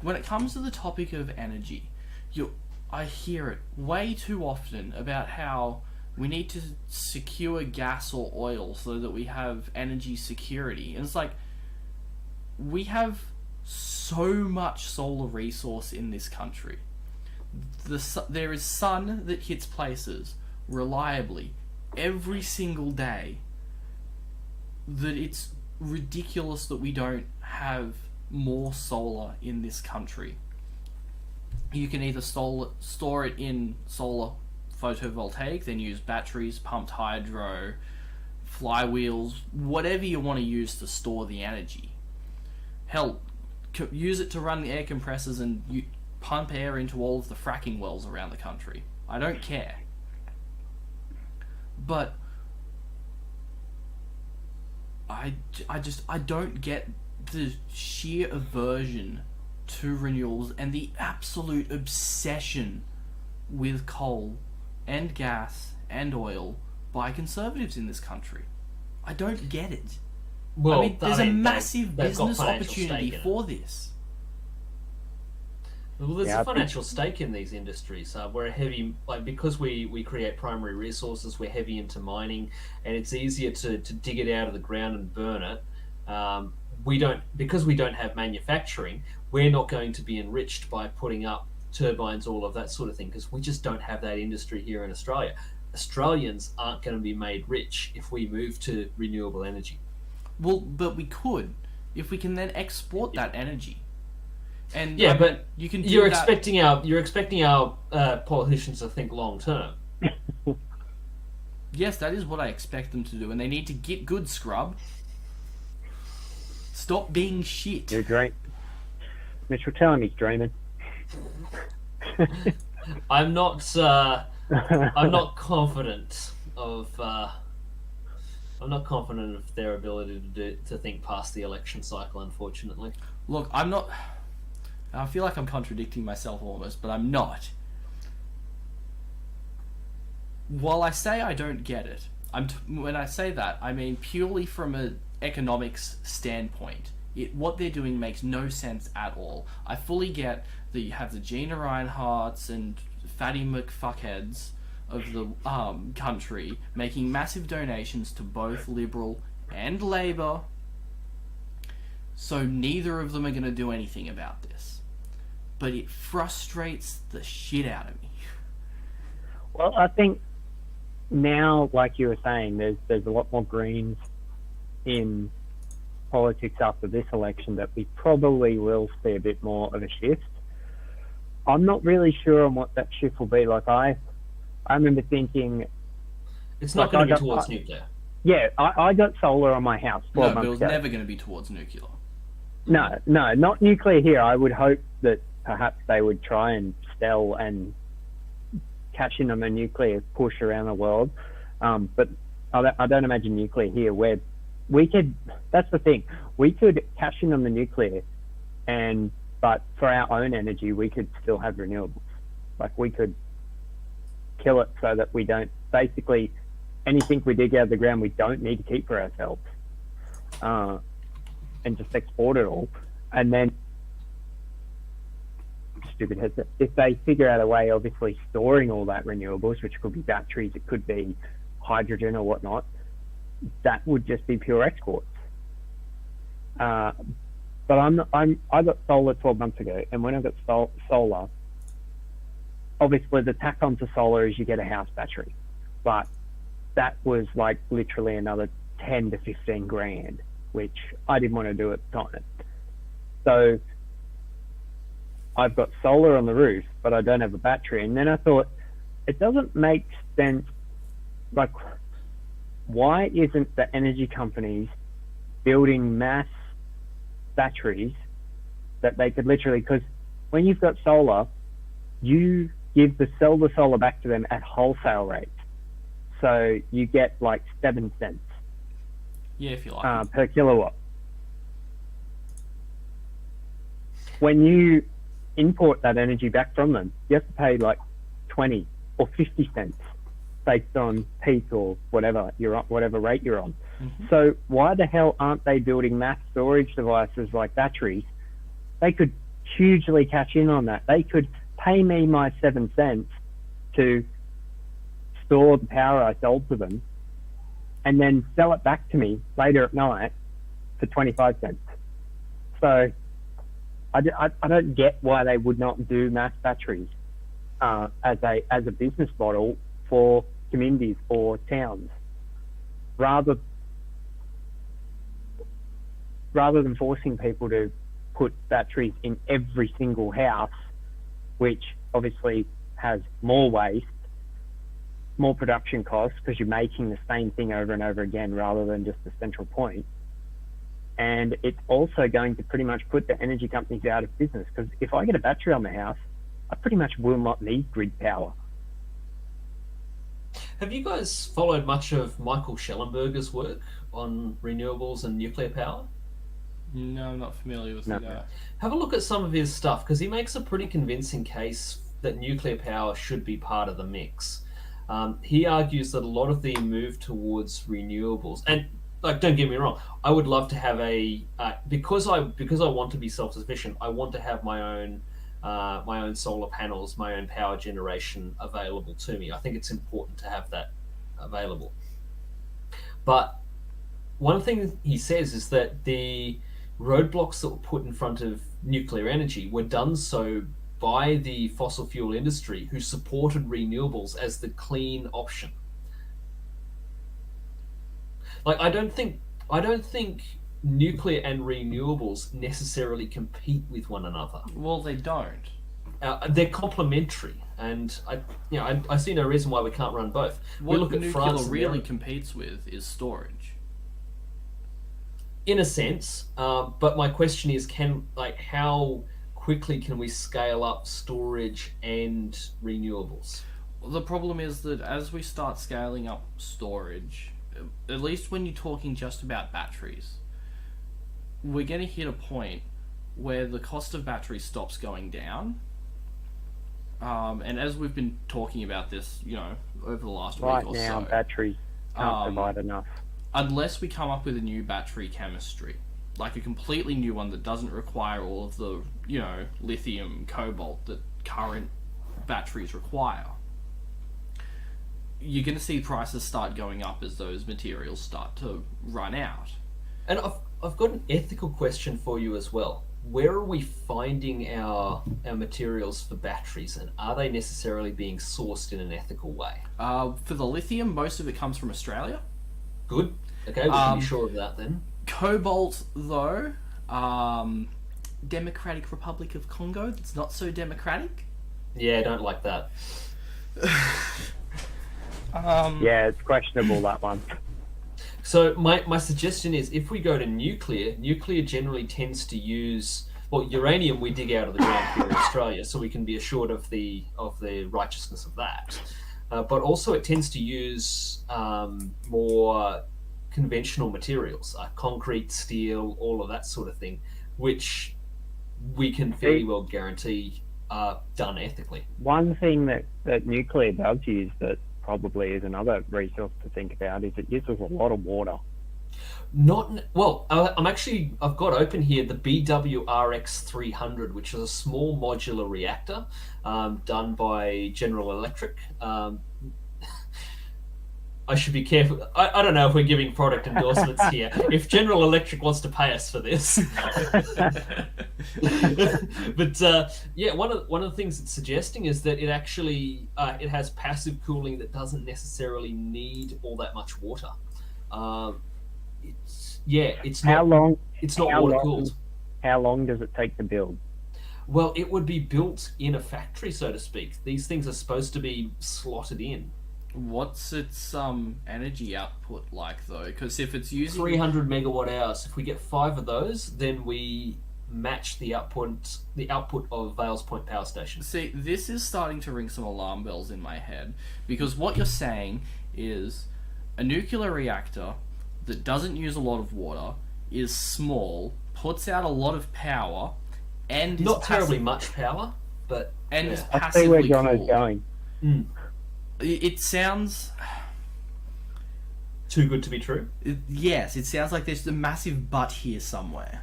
S2: when it comes to the topic of energy, I hear it way too often about how we need to secure gas or oil so that we have energy security. And it's like, we have so much solar resource in this country. There is sun that hits places reliably every single day that it's ridiculous that we don't have more solar in this country. You can either store it in solar photovoltaic, then use batteries, pumped hydro, flywheels, whatever you want to use to store the energy. Hell, use it to run the air compressors and pump air into all of the fracking wells around the country. I don't care. But I don't get the sheer aversion to renewables and the absolute obsession with coal and gas and oil by conservatives in this country. I don't get it.
S1: Well,
S2: I mean, there's a massive
S1: they've got
S2: business
S1: financial
S2: opportunity
S1: stake in it.
S2: for this.
S1: Well, there's
S3: Yeah,
S1: a financial stake in these industries. We're heavy, because we create primary resources. We're heavy into mining, and it's easier to dig it out of the ground and burn it. Because we don't have manufacturing. We're not going to be enriched by putting up turbines, all of that sort of thing, because we just don't have that industry here in Australia. Australians aren't going to be made rich if we move to renewable energy.
S2: Well, but we could, if we can then export that energy. And
S1: Yeah,
S2: I mean,
S1: but
S2: you can do
S1: you're
S2: that.
S1: expecting our politicians to think long term.
S2: Yes, that is what I expect them to do, and they need to get good, scrub. Stop being shit.
S3: You're great. Mitchell, tell him he's dreaming.
S1: I'm not confident of their ability to think past the election cycle. Unfortunately,
S2: Look, I'm not. I feel like I'm contradicting myself almost, but I'm not. While I say I don't get it, when I say that, I mean purely from an economics standpoint. What they're doing makes no sense at all. I fully get that you have the Gina Reinhardts and Fatty McFuckheads of the country making massive donations to both Liberal and Labour, so neither of them are going to do anything about this. But it frustrates the shit out of me.
S3: Well, I think now, like you were saying, there's a lot more Greens in politics after this election that we probably will see a bit more of a shift. I'm not really sure on what that shift will be. Like I remember thinking,
S1: it's not going to be towards nuclear.
S3: yeah, I got solar on my house 12
S2: No, but
S3: months
S2: it was
S3: ago.
S2: never going to be towards nuclear.
S3: No, not nuclear here. I would hope that perhaps they would try and sell and cash in on a nuclear push around the world. But I don't imagine nuclear here, where we could, that's the thing, we could cash in on the nuclear, but for our own energy, we could still have renewables. Like we could kill it so that we don't, basically, anything we dig out of the ground, we don't need to keep for ourselves. And just export it all. And then, stupid headset, if they figure out a way, obviously, storing all that renewables, which could be batteries, it could be hydrogen or whatnot, that would just be pure exports. But I got solar 12 months ago, and when I got solar, obviously the tack on to solar is you get a house battery, but that was like literally another 10 to 15 grand, which I didn't want to do at the time. So I've got solar on the roof, but I don't have a battery. And then I thought, it doesn't make sense. Like, why isn't the energy companies building mass batteries that they could literally, because when you've got solar, you sell the solar back to them at wholesale rates. So you get like 7 cents
S2: Yeah, if you like.
S3: per kilowatt. When you import that energy back from them, you have to pay like 20 or 50 cents based on peak or whatever you're on, whatever rate you're on.
S2: Mm-hmm.
S3: So why the hell aren't they building mass storage devices like batteries? They could hugely cash in on that. They could pay me my 7 cents to store the power I sold to them and then sell it back to me later at night for 25 cents. So I don't get why they would not do mass batteries as a business model for communities or towns, rather than forcing people to put batteries in every single house, which obviously has more waste more production costs because you're making the same thing over and over again rather than just the central point. And it's also going to pretty much put the energy companies out of business, because if I get a battery on the house, I pretty much will not need grid power.
S1: Have you guys followed much of Michael Schellenberger's work on renewables and nuclear power?
S2: No, I'm not familiar with
S3: No.
S2: that.
S1: Have a look at some of his stuff, because he makes a pretty convincing case that nuclear power should be part of the mix. He argues that a lot of the move towards renewables, and like, don't get me wrong, I would love to have a because I want to be self-sufficient. I want to have my own solar panels, my own power generation available to me. I think it's important to have that available. But one thing he says is that the roadblocks that were put in front of nuclear energy were done so by the fossil fuel industry, who supported renewables as the clean option. Like, I don't think nuclear and renewables necessarily compete with one another.
S2: Well, they don't.
S1: They're complementary, and I see no reason why we can't run both.
S2: What
S1: we look at
S2: nuclear
S1: France and
S2: really
S1: America,
S2: competes with is storage.
S1: in a sense. But my question is, how quickly can we scale up storage and renewables?
S2: Well, the problem is that as we start scaling up storage, at least when you're talking just about batteries, we're going to hit a point where the cost of batteries stops going down. And as we've been talking about this, over the last
S3: Right
S2: week or
S3: now,
S2: so,
S3: batteries can't provide enough.
S2: unless we come up with a new battery chemistry, like a completely new one that doesn't require all of the, lithium, cobalt that current batteries require, you're going to see prices start going up as those materials start to run out.
S1: And I've got an ethical question for you as well. Where are we finding our materials for batteries, and are they necessarily being sourced in an ethical way?
S2: For the lithium, most of it comes from Australia.
S1: Good. Okay, we can be sure of that then.
S2: Cobalt, though, Democratic Republic of Congo, it's not so democratic.
S1: Yeah, I don't like that.
S3: Yeah, it's questionable, that one.
S1: So my suggestion is, if we go to nuclear generally tends to use, well, uranium we dig out of the ground here in Australia, so we can be assured of the righteousness of that. But also it tends to use more conventional materials, concrete, steel, all of that sort of thing, which we can fairly well guarantee are done ethically.
S3: One thing that nuclear does use that probably is another resource to think about is it uses a lot of water.
S1: I've got open here the BWRX 300, which is a small modular reactor done by General Electric. I should be careful. I don't know if we're giving product endorsements here. If General Electric wants to pay us for this. But one of the things it's suggesting is that it actually it has passive cooling that doesn't necessarily need all that much water. It's not water cooled.
S3: How long does it take to build?
S1: Well, it would be built in a factory, so to speak. These things are supposed to be slotted in.
S2: What's its energy output like, though? Because if it's using
S1: 300 megawatt hours, if we get 5 of those, then we match the output of Vales Point Power Station.
S2: See, this is starting to ring some alarm bells in my head, because what you're saying is a nuclear reactor that doesn't use a lot of water, is small, puts out a lot of power, and
S1: not terribly much power, but
S2: is
S3: I see
S2: passively
S3: where John
S2: cooled.
S3: is going.
S2: It sounds
S1: too good to be true.
S2: Yes, it sounds like there's a massive butt here somewhere.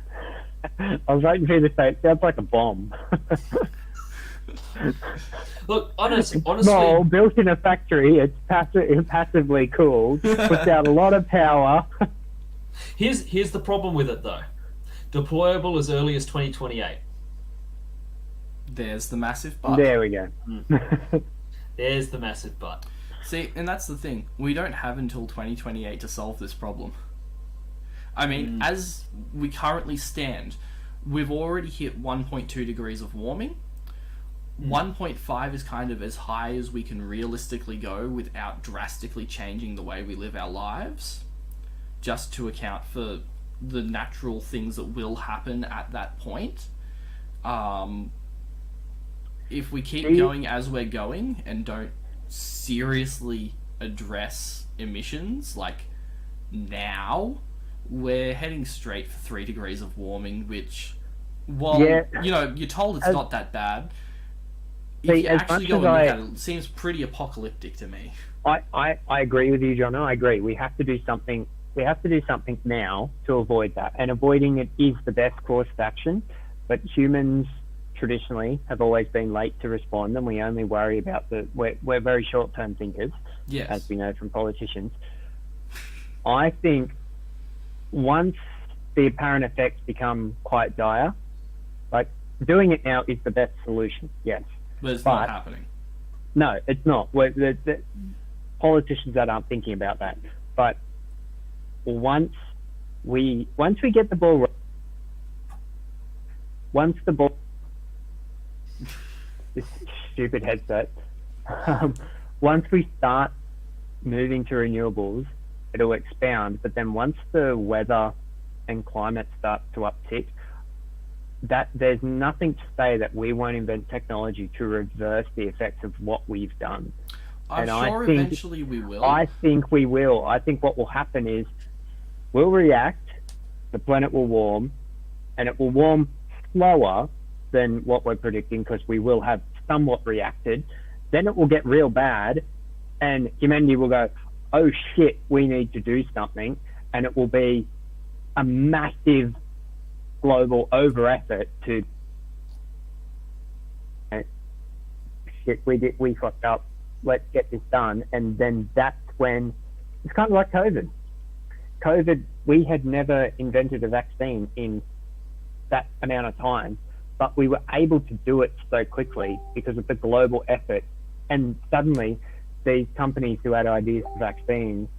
S3: I was waiting for you to say it sounds like a bomb.
S1: Look, honestly,
S3: Small, built in a factory, it's passively cooled, puts out a lot of power.
S1: Here's the problem with it, though. Deployable as early as 2028.
S2: There's the massive butt.
S3: There we go.
S1: There's the massive butt.
S2: See, and that's the thing. We don't have until 2028 to solve this problem. I mean, as we currently stand, we've already hit 1.2 degrees of warming. 1.5 is kind of as high as we can realistically go without drastically changing the way we live our lives, just to account for the natural things that will happen at that point. If we keep going as we're going and don't seriously address emissions, like now, we're heading straight for 3 degrees of warming, which, while, you're told it's not that bad, if you actually go and look at it seems pretty apocalyptic to me.
S3: I agree with you, John. I agree. We have to do something. We have to do something now to avoid that, and avoiding it is the best course of action. But humans traditionally have always been late to respond, and we only worry about we're very short-term thinkers,
S2: yes,
S3: as we know from politicians. I think once the apparent effects become quite dire, like doing it now is the best solution. Yes,
S2: but it's not happening.
S3: No, it's not. The politicians that aren't thinking about that. But once we get the ball, this stupid headset. Once we start moving to renewables, it'll expound. But then once the weather and climate start to uptick, that there's nothing to say that we won't invent technology to reverse the effects of what we've done.
S2: I'm sure eventually we will.
S3: I think we will. I think what will happen is we'll react, the planet will warm, and it will warm slower than what we're predicting because we will have somewhat reacted. Then it will get real bad, and humanity will go, oh shit, we need to do something, and it will be a massive global over effort to shit, we fucked up, let's get this done. And then that's when it's kind of like COVID, we had never invented a vaccine in that amount of time, but we were able to do it so quickly because of the global effort. And suddenly these companies who had ideas for vaccines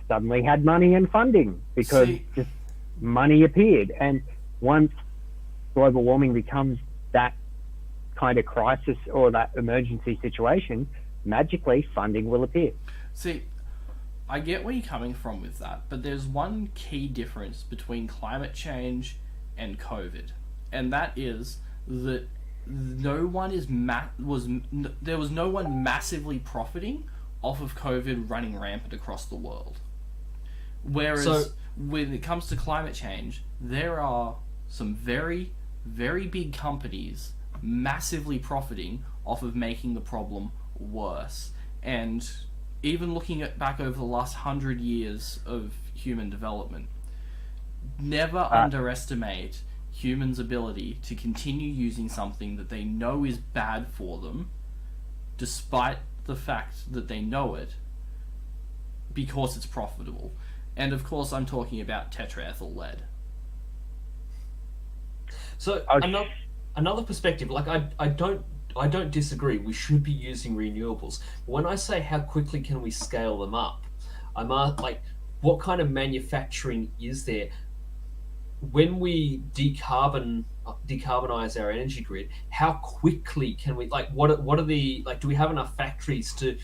S3: suddenly had money and funding because just money appeared. And once global warming becomes that kind of crisis or that emergency situation, magically funding will appear.
S2: See, I get where you're coming from with that, but there's one key difference between climate change and COVID, and that is that there was no one massively profiting off of COVID running rampant across the world. Whereas when it comes to climate change, there are some very, very big companies massively profiting off of making the problem worse. And even looking back over the last 100 years of human development, never underestimate humans' ability to continue using something that they know is bad for them, despite the fact that they know it, because it's profitable. And of course, I'm talking about tetraethyl lead.
S1: So another perspective, like I don't disagree. We should be using renewables. When I say how quickly can we scale them up, I'm like, what kind of manufacturing is there? When we decarbonize our energy grid, how quickly can we, like, what are the, like, do we have enough factories to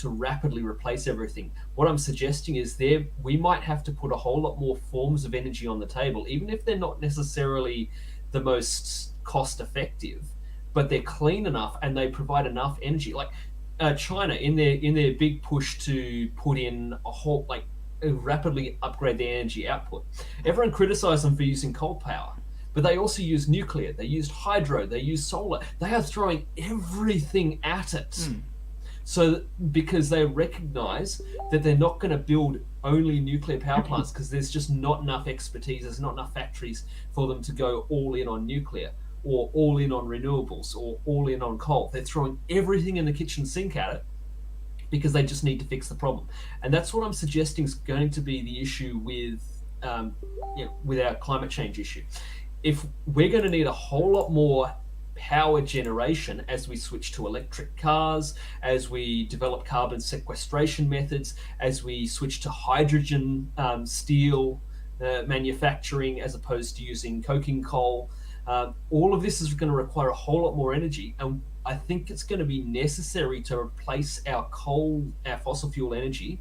S1: rapidly replace everything? What I'm suggesting is we might have to put a whole lot more forms of energy on the table, even if they're not necessarily the most cost effective, but they're clean enough and they provide enough energy. Like China, in their big push to put in a whole, like, rapidly upgrade their energy output. Everyone criticized them for using coal power, but they also use nuclear, they used hydro, they use solar. They are throwing everything at it. So because they recognize that they're not going to build only nuclear power plants because there's just not enough expertise, there's not enough factories for them to go all in on nuclear or all in on renewables or all in on coal. They're throwing everything in the kitchen sink at it because they just need to fix the problem. And that's what I'm suggesting is going to be the issue with our climate change issue. If we're going to need a whole lot more power generation as we switch to electric cars, as we develop carbon sequestration methods, as we switch to hydrogen steel manufacturing as opposed to using coking coal, All of this is going to require a whole lot more energy, and I think it's going to be necessary to replace our coal, our fossil fuel energy,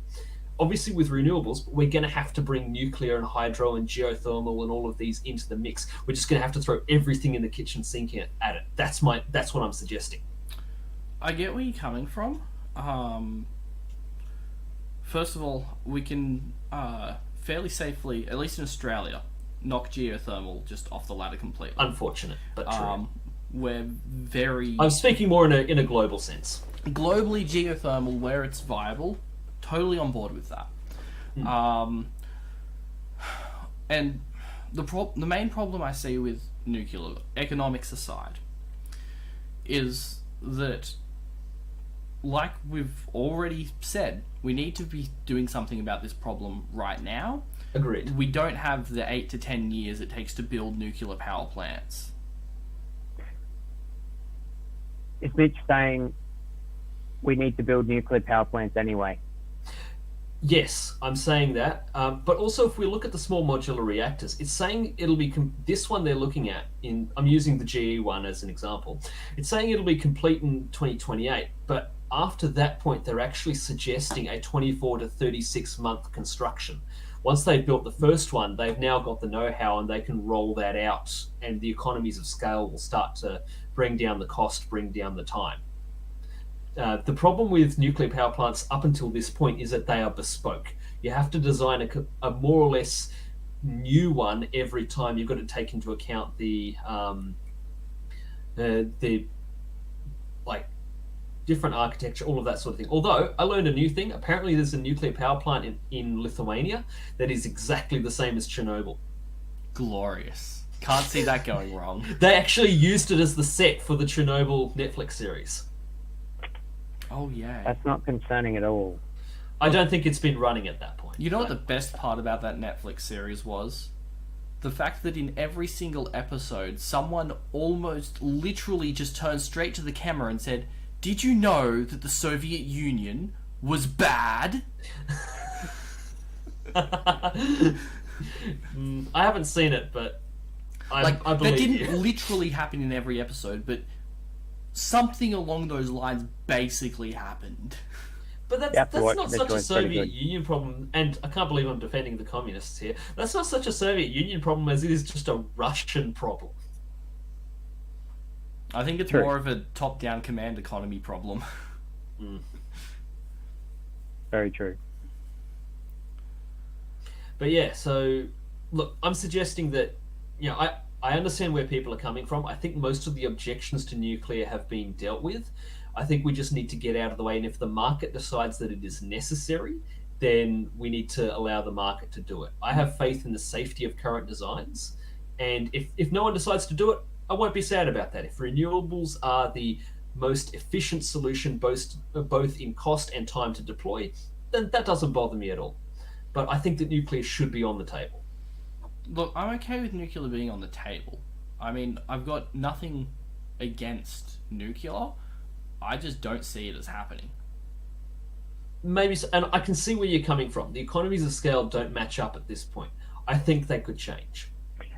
S1: obviously with renewables, but we're going to have to bring nuclear and hydro and geothermal and all of these into the mix. We're just going to have to throw everything in the kitchen sink at it. That's what I'm suggesting.
S2: I get where you're coming from. First of all, we can fairly safely, at least in Australia, knock geothermal just off the ladder completely.
S1: Unfortunate, but true.
S2: We're very...
S1: I'm speaking more in a global sense.
S2: Globally, geothermal, where it's viable, totally on board with that. And the main problem I see with nuclear, economics aside, is that, like we've already said, we need to be doing something about this problem right now.
S1: Agreed.
S2: We don't have the 8 to 10 years it takes to build nuclear power plants.
S3: Is Mitch saying we need to build nuclear power plants anyway?
S1: Yes, I'm saying that. But also, if we look at the small modular reactors, it's saying it'll be this one they're looking at. I'm using the GE one as an example. It's saying it'll be complete in 2028, but after that point, they're actually suggesting a 24 to 36 month construction. Once they've built the first one, they've now got the know-how and they can roll that out, and the economies of scale will start to bring down the cost, bring down the time. The problem with nuclear power plants up until this point is that they are bespoke. You have to design a more or less new one every time. You've got to take into account the like different architecture, all of that sort of thing. Although I learned a new thing. Apparently, there's a nuclear power plant in Lithuania that is exactly the same as Chernobyl.
S2: Glorious. Can't see that going wrong.
S1: They actually used it as the set for the Chernobyl Netflix series.
S2: Oh, yeah.
S3: That's not concerning at all.
S1: I don't think it's been running at that point.
S2: You know what the best part about that Netflix series was? The fact that in every single episode, someone almost literally just turned straight to the camera and said, "Did you know that the Soviet Union was bad?"
S1: I haven't seen it, but I believe
S2: that didn't
S1: you.
S2: literally happen in every episode, but something along those lines basically happened.
S1: But that's not such a Soviet Union problem, and I can't believe I'm defending the communists here. That's not such a Soviet Union problem as it is just a Russian problem.
S2: I think it's more of a top-down command economy problem.
S3: Very true.
S1: But yeah, so look, I'm suggesting that, I understand where people are coming from. I think most of the objections to nuclear have been dealt with. I think we just need to get out of the way, and if the market decides that it is necessary, then we need to allow the market to do it. I have faith in the safety of current designs, and if no one decides to do it, I won't be sad about that. If renewables are the most efficient solution, both in cost and time to deploy, then that doesn't bother me at all. But I think that nuclear should be on the table.
S2: Look, I'm okay with nuclear being on the table. I mean, I've got nothing against nuclear. I just don't see it as happening.
S1: Maybe so, and I can see where you're coming from. The economies of scale don't match up at this point. I think they could change.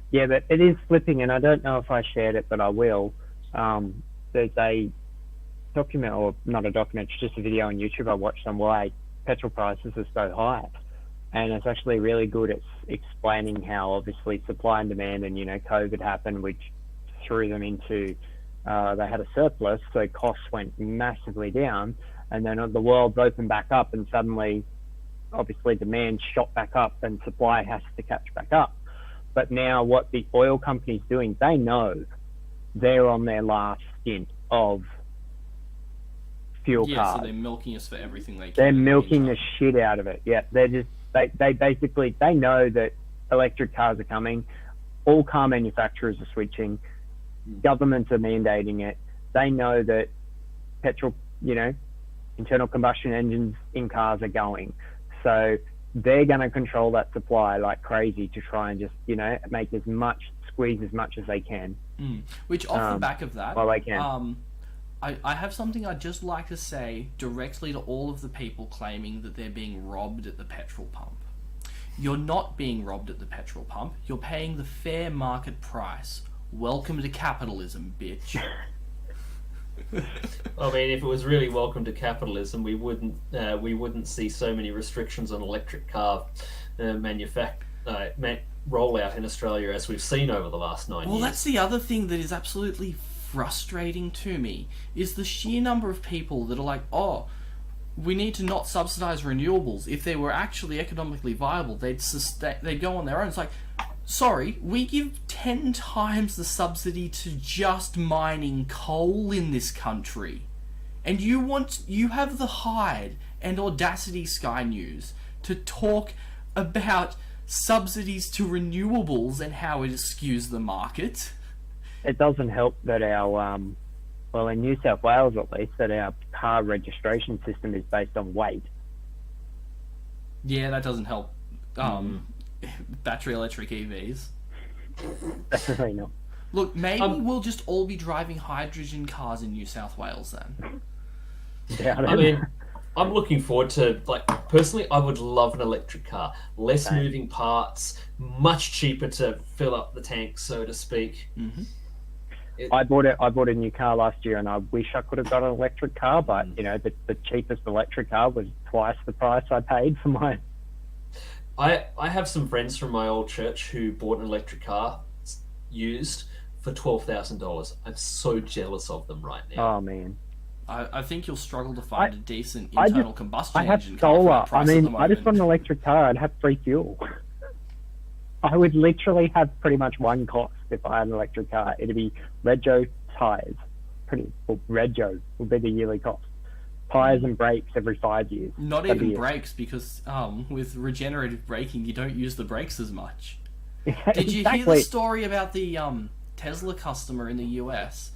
S3: Yeah, but it is flipping, and I don't know if I shared it, but I will. There's a document, or not a document, it's just a video on YouTube I watched on why petrol prices are so high. And it's actually really good at explaining how obviously supply and demand and, COVID happened, which threw them into, they had a surplus, so costs went massively down. And then the world's opened back up, and suddenly, obviously, demand shot back up and supply has to catch back up. But now what the oil companies doing, they know they're on their last stint of fuel cars.
S2: Yeah, so they're milking us for everything they can.
S3: They're milking the shit out of it. Yeah, they're just, they basically, they know that electric cars are coming. All car manufacturers are switching. Governments are mandating it. They know that petrol, internal combustion engines in cars are going. So they're going to control that supply like crazy to try and just, make squeeze as much as they can.
S2: Which off the back of that,
S3: while they can.
S2: I have something I'd just like to say directly to all of the people claiming that they're being robbed at the petrol pump. You're not being robbed at the petrol pump. You're paying the fair market price welcome to capitalism, bitch.
S1: I mean, if it was really welcome to capitalism, we wouldn't see so many restrictions on electric car rollout in Australia as we've seen over the last 9
S2: Well,
S1: years.
S2: that's the other thing that is absolutely frustrating to me, is the sheer number of people that are like, oh, we need to not subsidise renewables. If they were actually economically viable, they'd go on their own. It's like, sorry, we give 10 times the subsidy to just mining coal in this country. And you have the hide and audacity, Sky News, to talk about subsidies to renewables and how it skews the market.
S3: It doesn't help that our, well, in New South Wales at least, that our car registration system is based on weight.
S2: Yeah, that doesn't help. Battery electric EVs.
S3: Definitely not.
S2: Look, maybe we'll just all be driving hydrogen cars in New South Wales then.
S3: Doubt it.
S1: I mean, I'm looking forward to, like, personally, I would love an electric car. Less
S3: Same.
S1: moving parts, much cheaper to fill up the tank, so to speak.
S2: Mm-hmm.
S3: I bought a new car last year, and I wish I could have got an electric car, but you know, the cheapest electric car was twice the price I paid for mine.
S1: I have some friends from my old church who bought an electric car used for $12,000. I'm so jealous of them right now.
S3: Oh man,
S2: I think you'll struggle to find a decent
S3: I
S2: internal
S3: just-
S2: combustion
S3: I have
S2: engine car for
S3: solar.
S2: that
S3: I
S2: price at the
S3: mean, I just
S2: moment.
S3: want an electric car. I'd have free fuel. I would literally have pretty much one cost if I had an electric car. It'd be rego tyres. Rego would be the yearly cost. Tyres and brakes every 5 years.
S2: Not
S3: That'd
S2: even
S3: be it.
S2: brakes, because with regenerative braking, you don't use the brakes as much.
S3: Yeah,
S2: Did you hear
S3: exactly.
S2: the story about the Tesla customer in the US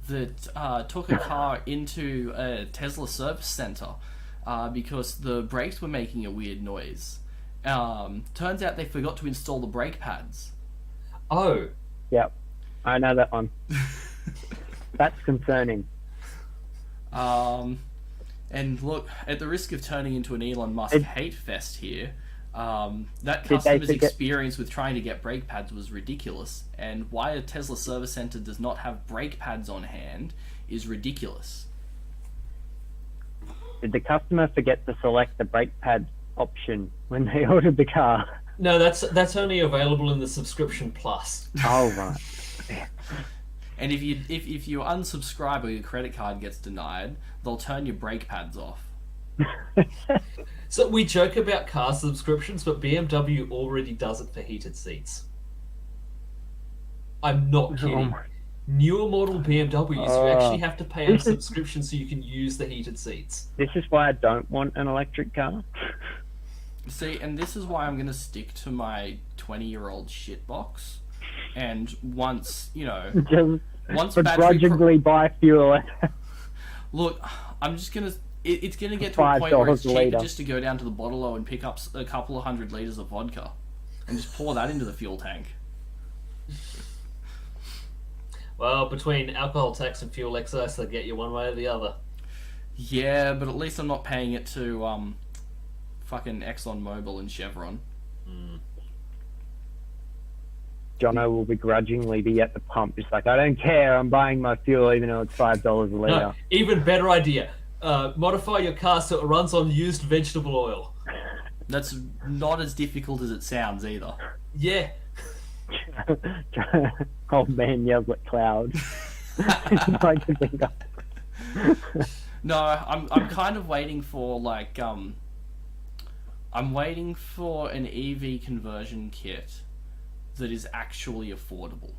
S2: that took a car into a Tesla service center because the brakes were making a weird noise? Turns out they forgot to install the brake pads.
S1: Oh,
S3: Yep, I know that one. That's concerning.
S2: And look, at the risk of turning into an Elon Musk hate fest here, that
S3: Did they
S2: customer's
S3: forget-
S2: experience with trying to get brake pads was ridiculous, and why a Tesla service center does not have brake pads on hand is ridiculous.
S3: Did the customer forget to select the brake pad option when they ordered the car?
S1: no, that's only available in the subscription plus.
S3: Oh, right.
S2: And if you unsubscribe or your credit card gets denied, they'll turn your brake pads off.
S1: So we joke about car subscriptions, but BMW already does it for heated seats. I'm not kidding.
S3: my-
S1: Newer model BMWs, you
S3: Oh.
S1: actually have to pay a
S3: This is-
S1: subscription so you can use the heated seats.
S3: This is why I don't want an electric car.
S2: See, and this is why I'm going to stick to my 20-year-old shitbox. And once,
S3: Just
S2: once battery...
S3: begrudgingly buy fuel.
S2: Look, I'm just going to... It's going to get to a point where it's
S3: $5 a
S2: cheaper
S3: litre.
S2: just to go down to the bottle and pick up a couple of 100 litres of vodka. And just pour that into the fuel tank.
S1: Well, between alcohol tax and fuel excise, they'll get you one way or the other.
S2: Yeah, but at least I'm not paying it to fucking ExxonMobil and Chevron.
S3: Jono will begrudgingly be at the pump, just like, I don't care, I'm buying my fuel even though it's $5 a litre.
S1: No, even better idea. Modify your car so it runs on used vegetable oil.
S2: That's not as difficult as it sounds either.
S1: Yeah.
S3: Old man yells at cloud. Like to think of.
S2: No, I'm kind of waiting for I'm waiting for an EV conversion kit that is actually affordable.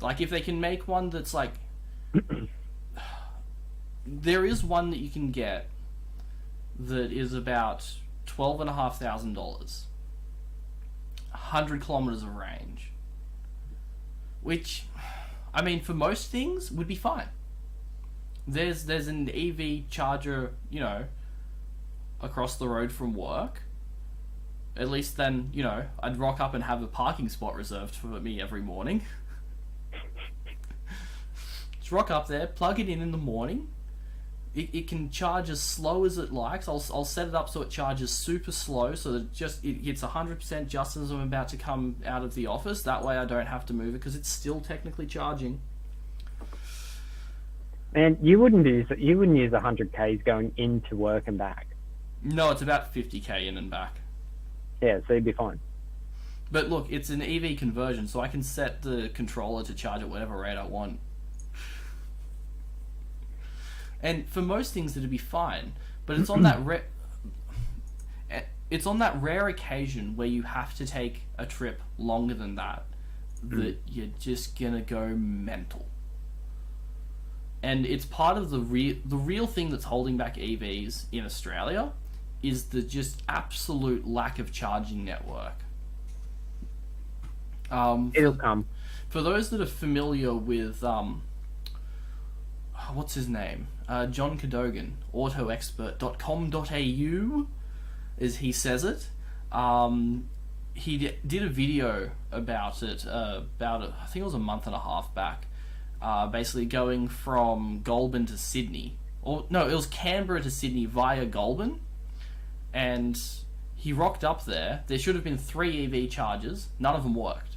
S2: Like if they can make one that's like there is one that you can get that is about $12,500, 100 kilometers of range, which, I mean, for most things would be fine. There's an EV charger, across the road from work. At least then, I'd rock up and have a parking spot reserved for me every morning. Just rock up there, plug it in the morning, it can charge as slow as it likes. I'll set it up so it charges super slow, so that it hits 100% just as I'm about to come out of the office. That way I don't have to move it because it's still technically charging.
S3: And you wouldn't use 100 Ks going into work and back.
S2: No, it's about 50k in and back.
S3: Yeah, so you'd be fine.
S2: But look, it's an EV conversion, so I can set the controller to charge at whatever rate I want. And for most things, it'd be fine. But it's on that rare occasion where you have to take a trip longer than that you're just gonna go mental. And it's part of the real thing that's holding back EVs in Australia is the just absolute lack of charging network.
S3: It'll come.
S2: For those that are familiar with what's his name? John Cadogan, autoexpert.com.au, as he says it. He did a video about it, I think it was a month and a half back, basically going from Goulburn to Sydney. Or, no, it was Canberra to Sydney via Goulburn. And he rocked up there. There should have been 3 EV chargers. None of them worked.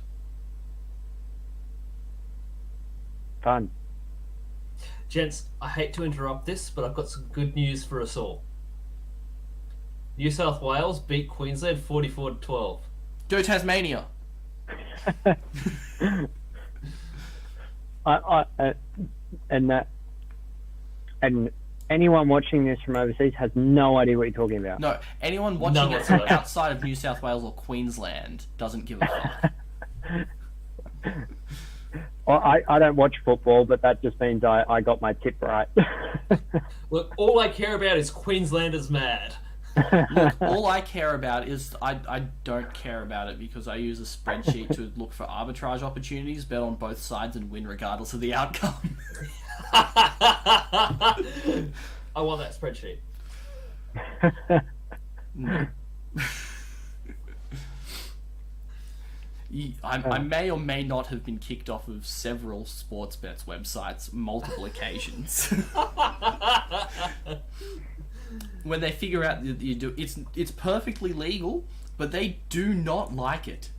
S3: Fun.
S1: Gents, I hate to interrupt this, but I've got some good news for us all. New South Wales beat Queensland 44-12.
S2: Go Tasmania!
S3: And anyone watching this from overseas has no idea what you're talking about.
S2: No, anyone watching it from outside of New South Wales or Queensland doesn't give a fuck.
S3: Well, I don't watch football, but that just means I got my tip right.
S1: Look, all I care about is Queenslanders mad.
S2: Look, all I care about is I don't care about it because I use a spreadsheet to look for arbitrage opportunities, bet on both sides, and win regardless of the outcome.
S1: I want that spreadsheet.
S2: No. I may or may not have been kicked off of several sports bets websites multiple occasions. When they figure out that you do, it's perfectly legal, but they do not like it.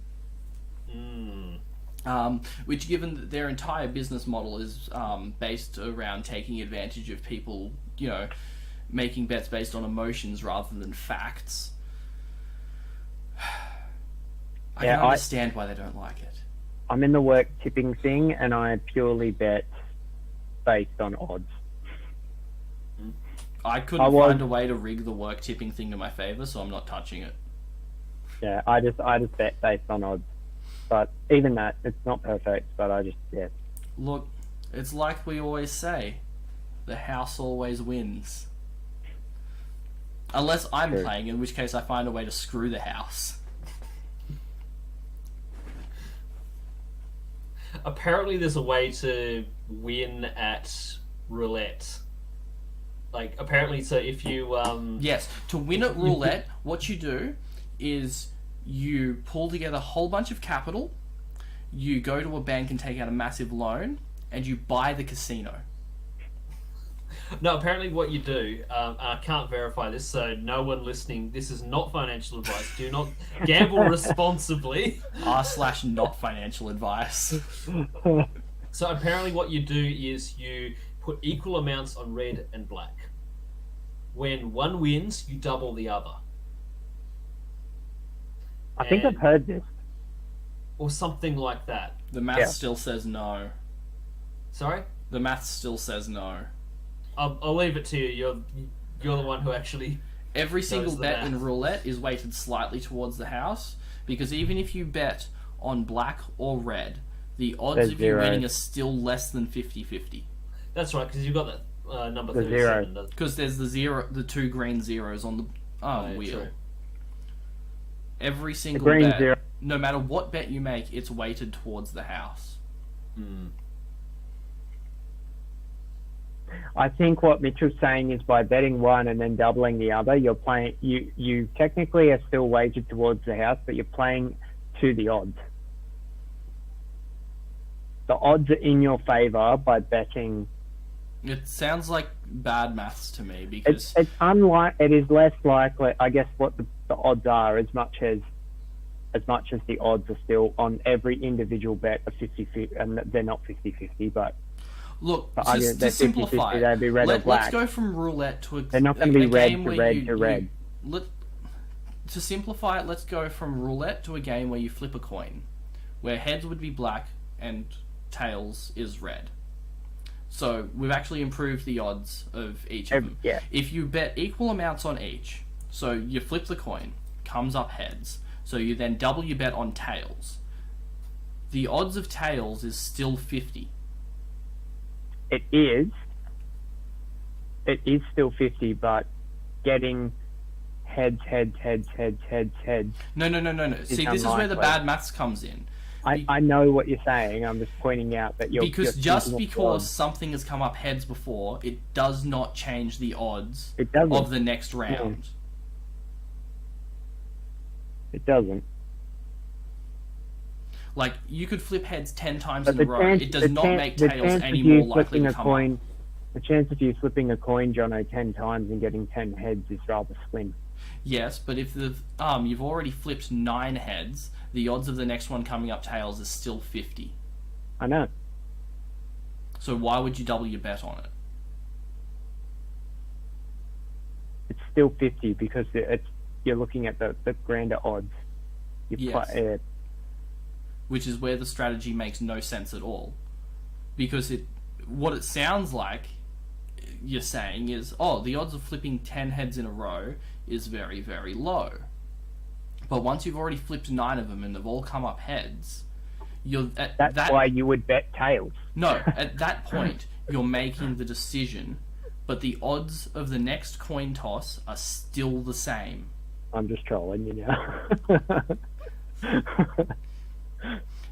S2: Which, given that their entire business model is based around taking advantage of people, making bets based on emotions rather than facts. I can understand why they don't like it.
S3: I'm in the work tipping thing, and I purely bet based on odds.
S2: I couldn't find a way to rig the work tipping thing to my favour, so I'm not touching it.
S3: Yeah, I just bet based on odds. But even that, it's not perfect, but yeah.
S2: Look, it's like we always say, the house always wins. Unless I'm playing, in which case I find a way to screw the house.
S1: Apparently there's a way to win at roulette. Like, apparently, so if you...
S2: Yes, to win at roulette, what you do is you pull together a whole bunch of capital, you go to a bank and take out a massive loan, and you buy the casino.
S1: No, apparently what you do, I can't verify this, so no one listening, this is not financial advice. Do not gamble responsibly.
S2: r/not financial advice.
S1: So apparently what you do is you put equal amounts on red and black. When one wins, you double the other.
S3: I think I've heard this.
S1: Or something like that.
S2: The math still says no.
S1: Sorry?
S2: The math still says no.
S1: I'll leave it to you. You're the one who actually...
S2: Every single bet in roulette is weighted slightly towards the house, because even if you bet on black or red, the odds of you winning are still less than 50-50.
S1: That's right, because you've got that number
S3: the
S1: 37.
S2: Because there's the 2 green zeros on the wheel.
S1: True.
S2: Every single
S3: green
S2: bet,
S3: zero.
S2: no matter what bet you make, it's weighted towards the house.
S3: I think what Mitchell's saying is by betting one and then doubling the other, you're playing. You technically are still weighted towards the house, but you're playing to the odds. The odds are in your favour by betting
S2: It sounds like bad maths to me because
S3: It is less likely, I guess, what the odds are, as much as the odds are still on every individual bet of 50-50, and they're not 50-50, but
S2: look,
S3: for argument, they're
S2: to simplify,
S3: 50-50, they'd be red or black.
S2: let's go from roulette to
S3: They're not going to be red
S2: game
S3: to
S2: where
S3: red to red.
S2: To simplify it, let's go from roulette to a game where you flip a coin, where heads would be black and tails is red. So we've actually improved the odds of each of them.
S3: Yeah.
S2: If you bet equal amounts on each, so you flip the coin, comes up heads, so you then double your bet on tails. The odds of tails is still 50.
S3: It is still 50, but getting heads.
S2: No. See, this is where the bad maths comes in.
S3: I know what you're saying. I'm just pointing out that you're
S2: just because something has come up heads before, it does not change the odds of the next round.
S3: It doesn't.
S2: Like, you could flip heads 10 times in a row. It does not make tails any more likely to come up.
S3: The chance of you flipping a coin, Jono, 10 times and getting 10 heads is rather slim.
S2: Yes, but if you've already flipped 9 heads, the odds of the next one coming up tails is still 50.
S3: I know.
S2: So why would you double your bet on it?
S3: It's still 50 because you're looking at the grander odds.
S2: Yes. Which is where the strategy makes no sense at all. Because what it sounds like you're saying is, the odds of flipping 10 heads in a row is very, very low. But once you've already flipped 9 of them and they've all come up heads,
S3: that's why you would bet tails.
S2: No, at that point, you're making the decision, but the odds of the next coin toss are still the same.
S3: I'm just trolling you now.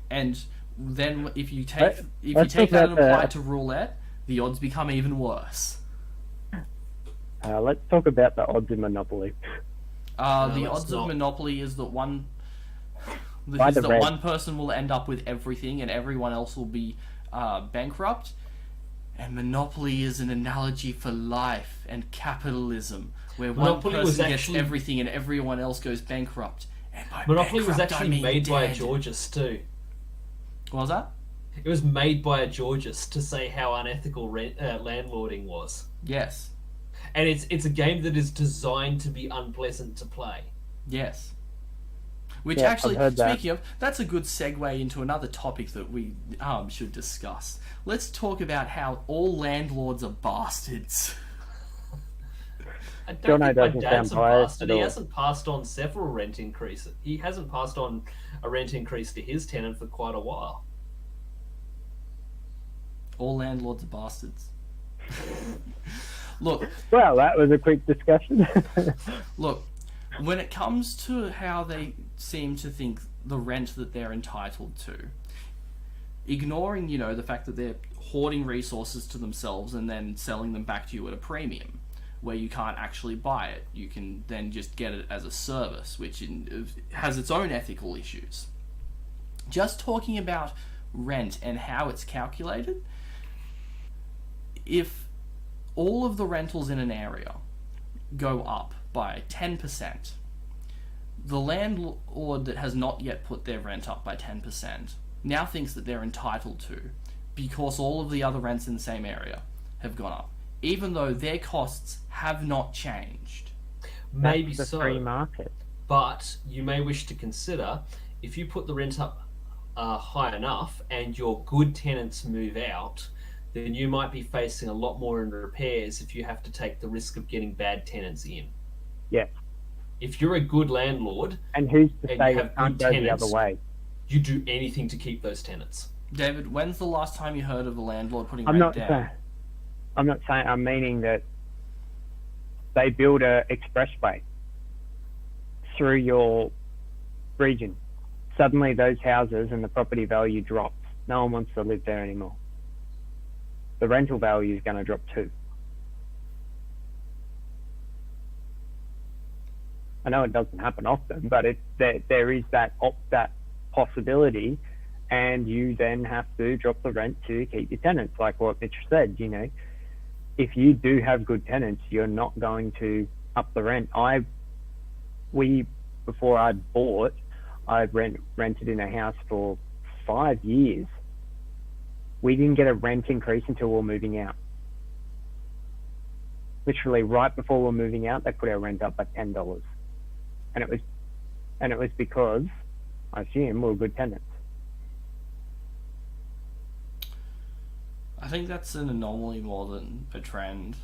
S2: And then if you take that and apply it to roulette, the odds become even worse.
S3: Let's talk about the odds in Monopoly.
S2: The odds of Monopoly is that one person will end up with everything and everyone else will be bankrupt. And Monopoly is an analogy for life and capitalism, where Monopoly one person gets everything and everyone else goes bankrupt. And by
S1: Monopoly was
S2: bankrupt,
S1: actually made by a Georgist too.
S2: What was that?
S1: It was made by a Georgist to say how unethical landlording was.
S2: Yes.
S1: And it's a game that is designed to be unpleasant to play.
S2: Yes. Which actually, speaking of, that's a good segue into another topic that we should discuss. Let's talk about how all landlords are bastards.
S1: I don't think my dad's a bastard. He hasn't passed on several rent increases. He hasn't passed on a rent increase to his tenant for quite a while.
S2: All landlords are bastards. Look.
S3: Well, that was a quick discussion.
S2: Look, when it comes to how they seem to think the rent that they're entitled to, ignoring, the fact that they're hoarding resources to themselves and then selling them back to you at a premium, where you can't actually buy it. You can then just get it as a service, which has its own ethical issues. Just talking about rent and how it's calculated, if all of the rentals in an area go up by 10%, the landlord that has not yet put their rent up by 10% now thinks that they're entitled to, because all of the other rents in the same area have gone up, even though their costs have not changed.
S1: Maybe
S3: That's the
S1: so.
S3: free market.
S1: But you may wish to consider, if you put the rent up high enough and your good tenants move out, then you might be facing a lot more in repairs if you have to take the risk of getting bad tenants in.
S3: Yeah.
S1: If you're a good landlord
S3: and who's to
S1: and
S3: say
S1: you have
S3: it can't
S1: good
S3: go
S1: tenants,
S3: the other way?
S1: You do anything to keep those tenants.
S2: David, when's the last time you heard of a landlord putting
S3: I'm
S2: rent down?
S3: I'm not saying. I'm meaning that they build a expressway through your region. Suddenly, those houses and the property value drops. No one wants to live there anymore. The rental value is going to drop too. I know it doesn't happen often, but there is that possibility, and you then have to drop the rent to keep your tenants, like what Mitchell said. if you do have good tenants, you're not going to up the rent. Before I bought, I rented in a house for 5 years. We didn't get a rent increase until we were moving out. Literally right before we were moving out, they put our rent up by $10, and it was because I assume we were good tenants.
S2: I think that's an anomaly more than a trend.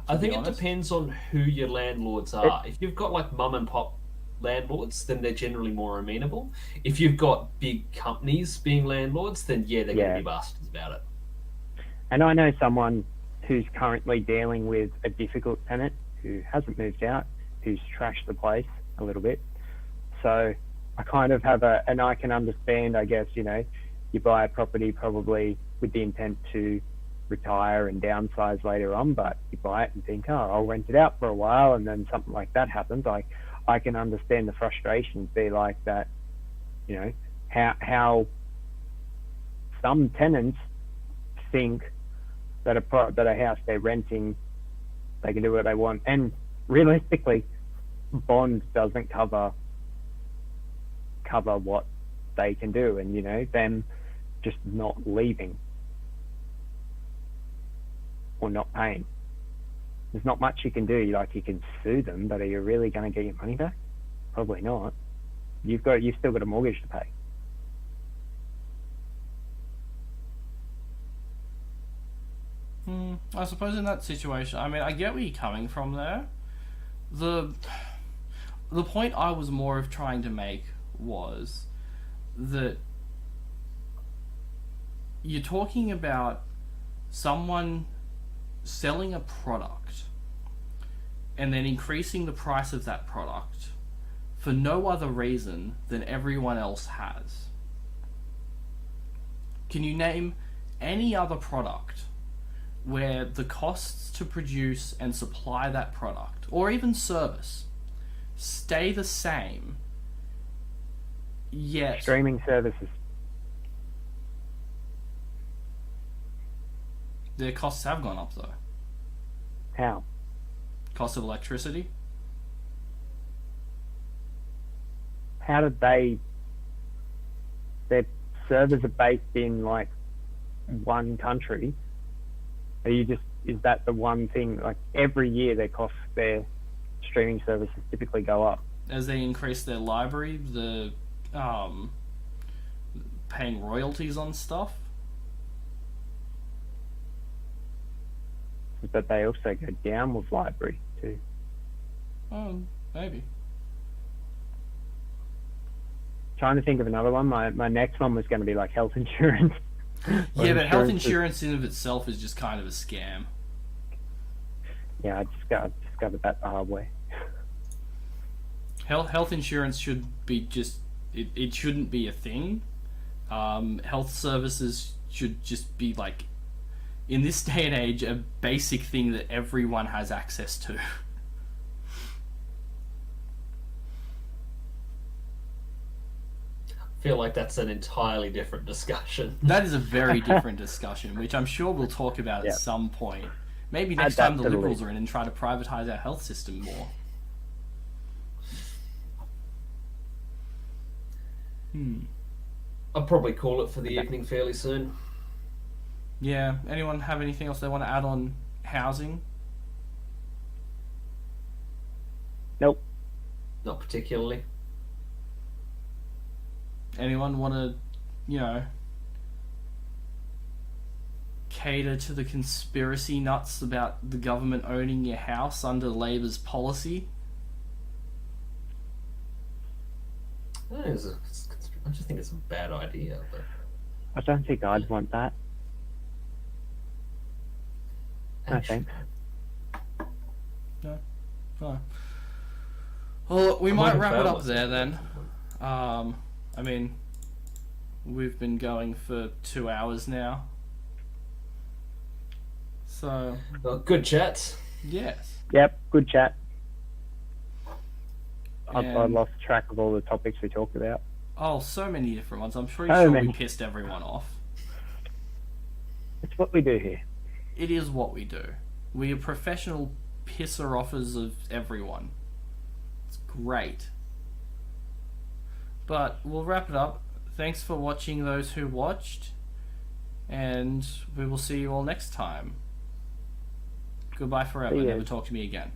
S1: I think it depends on who your landlords are. If you've got like mum and pop landlords, then they're generally more amenable. If you've got big companies being landlords, then yeah, they're going to be bastards about it.
S3: And I know someone who's currently dealing with a difficult tenant who hasn't moved out, who's trashed the place a little bit. So I kind of have and I can understand, I guess, you know, you buy a property probably with the intent to retire and downsize later on, but you buy it and think, oh, I'll rent it out for a while, and then something like that happens. I can understand the frustrations be like that, you know, how some tenants think that a house they're renting, they can do what they want, and realistically, bond doesn't cover what they can do, and you know, them just not leaving or not paying. There's not much you can do. Like, you can sue them, but are you really going to get your money back? Probably not. You've still got a mortgage to pay.
S2: I suppose in that situation, I mean, I get where you're coming from there. The point I was more of trying to make was that you're talking about someone selling a product and then increasing the price of that product for no other reason than everyone else has. Can you name any other product where the costs to produce and supply that product, or even service, stay the same, yet...
S3: Streaming services.
S2: Their costs have gone up, though.
S3: How?
S2: Cost of electricity?
S3: How did their servers are based in like one country? Is that the one thing? Like, every year their streaming services typically go up.
S2: As they increase their library, the paying royalties on stuff.
S3: But they also go down with library too.
S2: Oh, maybe.
S3: Trying to think of another one. My next one was going to be like health insurance.
S2: Yeah, but health insurance in of itself is just kind of a scam.
S3: Yeah, I discovered that the hard way.
S2: Health insurance should be just... It shouldn't be a thing. Health services should just be like, in this day and age, a basic thing that everyone has access to.
S1: I feel like that's an entirely different discussion.
S2: That is a very different discussion, which I'm sure we'll talk about at some point. Maybe next time the Liberals are in and try to privatise our health system more.
S1: I'll probably call it for the evening fairly soon.
S2: Yeah, anyone have anything else they want to add on housing?
S3: Nope.
S1: Not particularly.
S2: Anyone want to, you know, cater to the conspiracy nuts about the government owning your house under Labor's policy?
S1: I just think it's a bad idea. But
S3: I don't think I'd want that. No thanks.
S2: No. Oh. Well, we might wrap it up there then. I mean, we've been going for 2 hours now. So...
S1: Well, good chat.
S2: Yes.
S3: Yep, good chat. I lost track of all the topics we talked about.
S2: Oh, so many different ones. I'm sure
S3: we
S2: we pissed everyone off.
S3: It's what we do here.
S2: it is what we do. We are professional pisser offers of everyone. It's great. But we'll wrap it up. Thanks for watching, those who watched, and we will see you all next time. Goodbye forever.
S3: See ya.
S2: Never talk to me again.